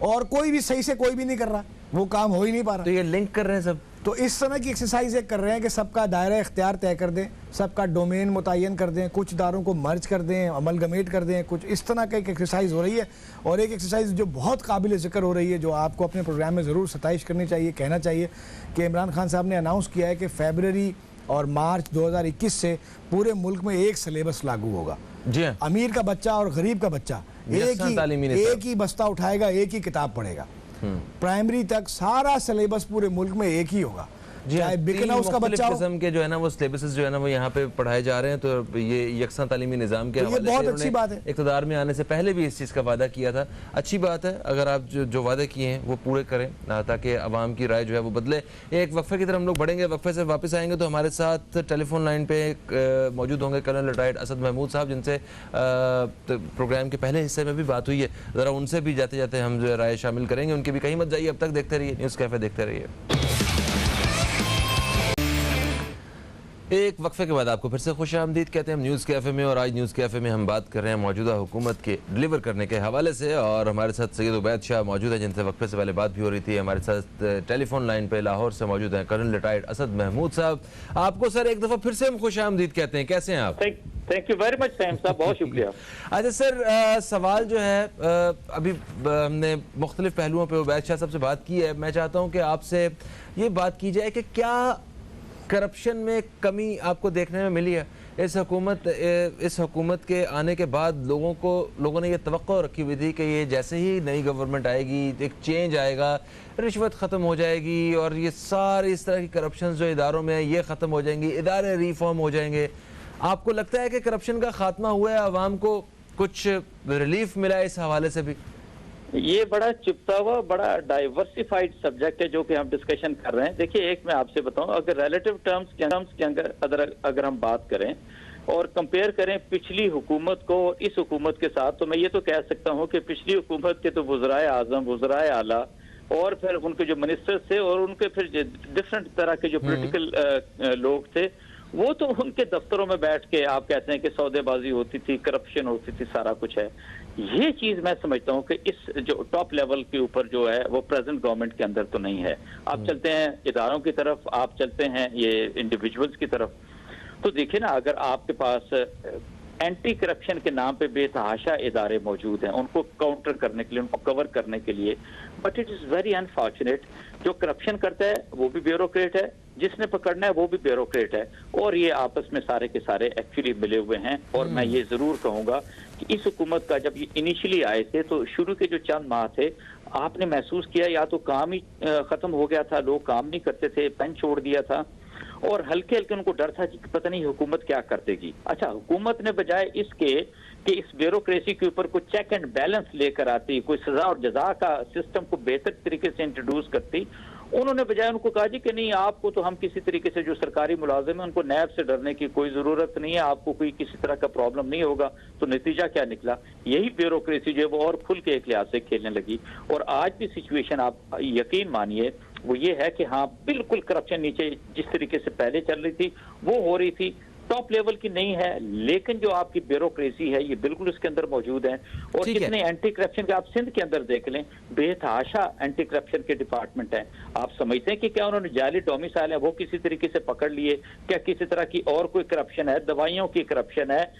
और कोई भी सही से कोई भी नहीं कर रहा, वो काम हो ही नहीं पा रहा। तो ये लिंक कर रहे हैं सब, तो इस समय की एक्सरसाइज ये कर रहे हैं कि सबका दायरा इख्तियार तय कर दें, सबका डोमेन मुतय्यन कर दें, कुछ इदारों को मर्ज कर दें, अमलगमेट कर दें, कुछ इस तरह का एक एक्सरसाइज हो रही है। और एक एक्सरसाइज जो बहुत काबिल ज़िक्र हो रही है, जो आपको अपने प्रोग्राम में ज़रूर सताइश करनी चाहिए, कहना चाहिए कि इमरान खान साहब ने अनाउंस किया है कि फरवरी और मार्च 2021 से पूरे मुल्क में एक सिलेबस लागू होगा। जी हाँ। अमीर का बच्चा और गरीब का बच्चा एक ही बस्ता उठाएगा, एक ही किताब पढ़ेगा। प्राइमरी तक सारा सिलेबस पूरे मुल्क में एक ही होगा, चाहे बिकना उसका बच्चा हो। किस्म के जो है ना वो सिलेबसेस जो है ना वो यहाँ पे पढ़ाए जा रहे हैं। तो ये यकसा तालीमी निज़ाम के हवाले से बहुत अच्छी बात है। इक़्तिदार में आने से पहले भी इस चीज़ का वादा किया था। अच्छी बात है, अगर आप जो वादे किए हैं वो पूरे करें ताकि अवाम की राय जो है वो बदले। एक वक्फे की तरफ हम लोग बढ़ेंगे, वक्फे से वापस आएंगे तो हमारे साथ टेलीफोन लाइन पे मौजूद होंगे कर्नल रिटायर्ड असद महमूद साहब, जिनसे प्रोग्राम के पहले हिस्से में भी बात हुई है। ज़रा उनसे भी जाते जाते हम जो है राय शामिल करेंगे। उनकी भी कहीं मत जाइए, अब तक देखते रहिए न्यूज़ कैफ़े, देखते रहिए। एक वक्फे के बाद आपको फिर से खुश आमदीद कहते हैं हम न्यूज़ कैफ़े में। और आज न्यूज़ कैफ़े में हम बात कर रहे हैं मौजूदा हुकूमत के डिलीवर करने के हवाले से। और हमारे साथ सैयद उबैद शाह मौजूद है, जिनसे वक्फे से पहले बात भी हो रही थी। हमारे साथ टेलीफोन लाइन पे लाहौर से मौजूद हैं कर्नल रिटायर्ड असद महमूद साहब। आपको सर एक दफ़ा फिर से हम खुश आमदीद कहते हैं, कैसे हैं आप? Thank you very much Sam साहब, बहुत शुक्रिया। अच्छा सर, सवाल जो है अभी हमने मुख्तलिफ पहलुओं पर उबैद शाह साहब से बात की है। मैं चाहता हूँ कि आपसे ये बात की जाए कि क्या करप्शन में कमी आपको देखने में मिली है इस हुकूमत के आने के बाद? लोगों ने ये तवक्को रखी हुई थी कि ये जैसे ही नई गवर्नमेंट आएगी एक चेंज आएगा, रिश्वत ख़त्म हो जाएगी और ये सारी इस तरह की करप्शन जो इदारों में है ये ख़त्म हो जाएंगी, इदारे रिफॉर्म हो जाएंगे। आपको लगता है कि करप्शन का खात्मा हुआ है, आवाम को कुछ रिलीफ मिला है इस हवाले से भी? ये बड़ा चिपता हुआ, बड़ा डाइवर्सिफाइड सब्जेक्ट है जो कि हम डिस्कशन कर रहे हैं। देखिए, एक मैं आपसे बताऊं, अगर रिलेटिव टर्म्स के अगर हम बात करें और कंपेयर करें पिछली हुकूमत को इस हुकूमत के साथ, तो मैं ये तो कह सकता हूं कि पिछली हुकूमत के तो वज़राए आज़म, वज़राए आला और फिर उनके जो मिनिस्टर्स थे और उनके फिर डिफरेंट तरह के जो पोलिटिकल लोग थे, वो तो उनके दफ्तरों में बैठ के आप कहते हैं कि सौदेबाजी होती थी, करप्शन होती थी, सारा कुछ है। ये चीज मैं समझता हूँ कि इस जो टॉप लेवल के ऊपर जो है वो प्रेजेंट गवर्नमेंट के अंदर तो नहीं है। आप चलते हैं इदारों की तरफ, आप चलते हैं ये इंडिविजुअल्स की तरफ, तो देखिए ना, अगर आपके पास एंटी करप्शन के नाम पे बेतहाशा इदारे मौजूद हैं उनको काउंटर करने के लिए, उनको कवर करने के लिए, but it is very unfortunate, जो करप्शन करता है वो भी ब्यूरोक्रेट है, जिसने पकड़ना है वो भी ब्यूरोक्रेट है, और ये आपस में सारे के सारे एक्चुअली मिले हुए हैं। और मैं ये ज़रूर कहूँगा कि इस हुकूमत का जब ये इनिशियली आए थे तो शुरू के जो चंद माह थे आपने महसूस किया या तो काम ही ख़त्म हो गया था, लोग काम नहीं करते थे, पेन छोड़ दिया था, और हल्के हल्के उनको डर था कि पता नहीं हुकूमत क्या कर देगी। अच्छा, हुकूमत ने बजाय इसके कि इस ब्यूरोक्रेसी के ऊपर कोई चेक एंड बैलेंस लेकर आती, कोई सजा और जजा का सिस्टम को बेहतर तरीके से इंट्रोड्यूस करती, उन्होंने बजाय उनको कहा जी कि नहीं, आपको तो हम किसी तरीके से जो सरकारी मुलाजिम है उनको नैब से डरने की कोई जरूरत नहीं है, आपको कोई किसी तरह का प्रॉब्लम नहीं होगा। तो नतीजा क्या निकला? यही ब्यूरोक्रेसी जो है वो और खुल के एक लिहाज से खेलने लगी। और आज भी सिचुएशन आप यकीन मानिए वो ये है कि हाँ, बिल्कुल करप्शन नीचे जिस तरीके से पहले चल रही थी वो हो रही थी, टॉप लेवल की नहीं है, लेकिन जो आपकी ब्यूरोक्रेसी है ये बिल्कुल इसके अंदर मौजूद है। और कितने एंटी करप्शन के आप सिंध के अंदर देख लें, बेतहाशा एंटी करप्शन के डिपार्टमेंट हैं। आप समझते हैं कि क्या उन्होंने जाली डोमिसाइल है वो किसी तरीके से पकड़ लिए? क्या किसी तरह की और कोई करप्शन है? दवाइयों की करप्शन है,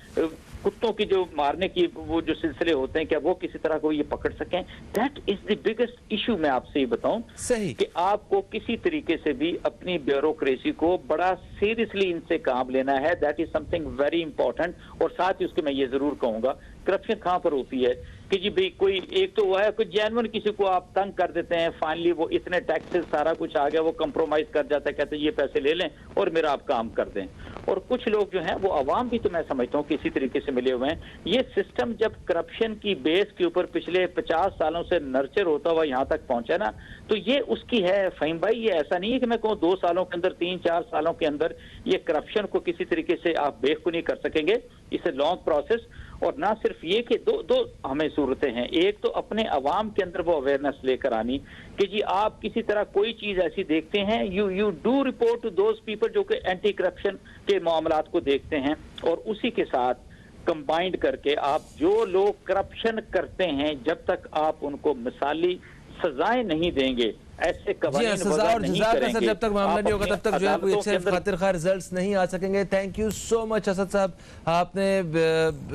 कुत्तों की जो मारने की वो जो सिलसिले होते हैं, क्या वो किसी तरह को ये पकड़ सकें? That is the biggest issue. मैं आपसे ये बताऊं सही कि आपको किसी तरीके से भी अपनी ब्यूरोक्रेसी को बड़ा सीरियसली इनसे काम लेना है। That is something very important. और साथ ही उसके मैं ये जरूर कहूंगा, करप्शन कहां पर होती है कि जी भाई कोई एक तो हुआ है, कोई जेन्युइन किसी को आप तंग कर देते हैं, फाइनली वो इतने टैक्सेस सारा कुछ आ गया, वो कंप्रोमाइज कर जाता है, कहते हैं ये पैसे ले लें और मेरा आप काम कर दें। और कुछ लोग जो हैं वो अवाम भी तो मैं समझता हूँ किसी तरीके से मिले हुए हैं। ये सिस्टम जब करप्शन की बेस के ऊपर पिछले 50 सालों से नर्चर होता हुआ यहाँ तक पहुंचा ना, तो ये उसकी है फहीम भाई। ये ऐसा नहीं है कि मैं कहूँ 2 सालों के अंदर, 3-4 सालों के अंदर ये करप्शन को किसी तरीके से आप बेखुनी कर सकेंगे। इसे लॉन्ग प्रोसेस। और ना सिर्फ ये कि दो हमें सूरतें हैं, एक तो अपने अवाम के अंदर वो अवेयरनेस लेकर आनी कि जी आप किसी तरह कोई चीज ऐसी देखते हैं, you do report to those people जो कि एंटी करप्शन के मामलात को देखते हैं, और उसी के साथ कंबाइंड करके आप जो लोग करप्शन करते हैं जब तक आप उनको मिसाली सजाएं नहीं देंगे, ऐसे जी कवानीन हाँ, सजा वज़ा और नहीं जजा का सर करेंगे। जब तक मामला आप नहीं होगा अपनी तब तक जो है कोई अदालतों अच्छे के अंदर खातिर रिजल्ट्स नहीं आ सकेंगे। Thank you so much Asad साहब, आपने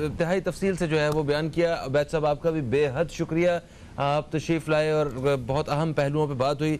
इंतहाई तफसील से जो है वो बयान किया। अवैध साहब आपका भी बेहद शुक्रिया, आप तशरीफ लाए और बहुत अहम पहलुओं पर बात हुई।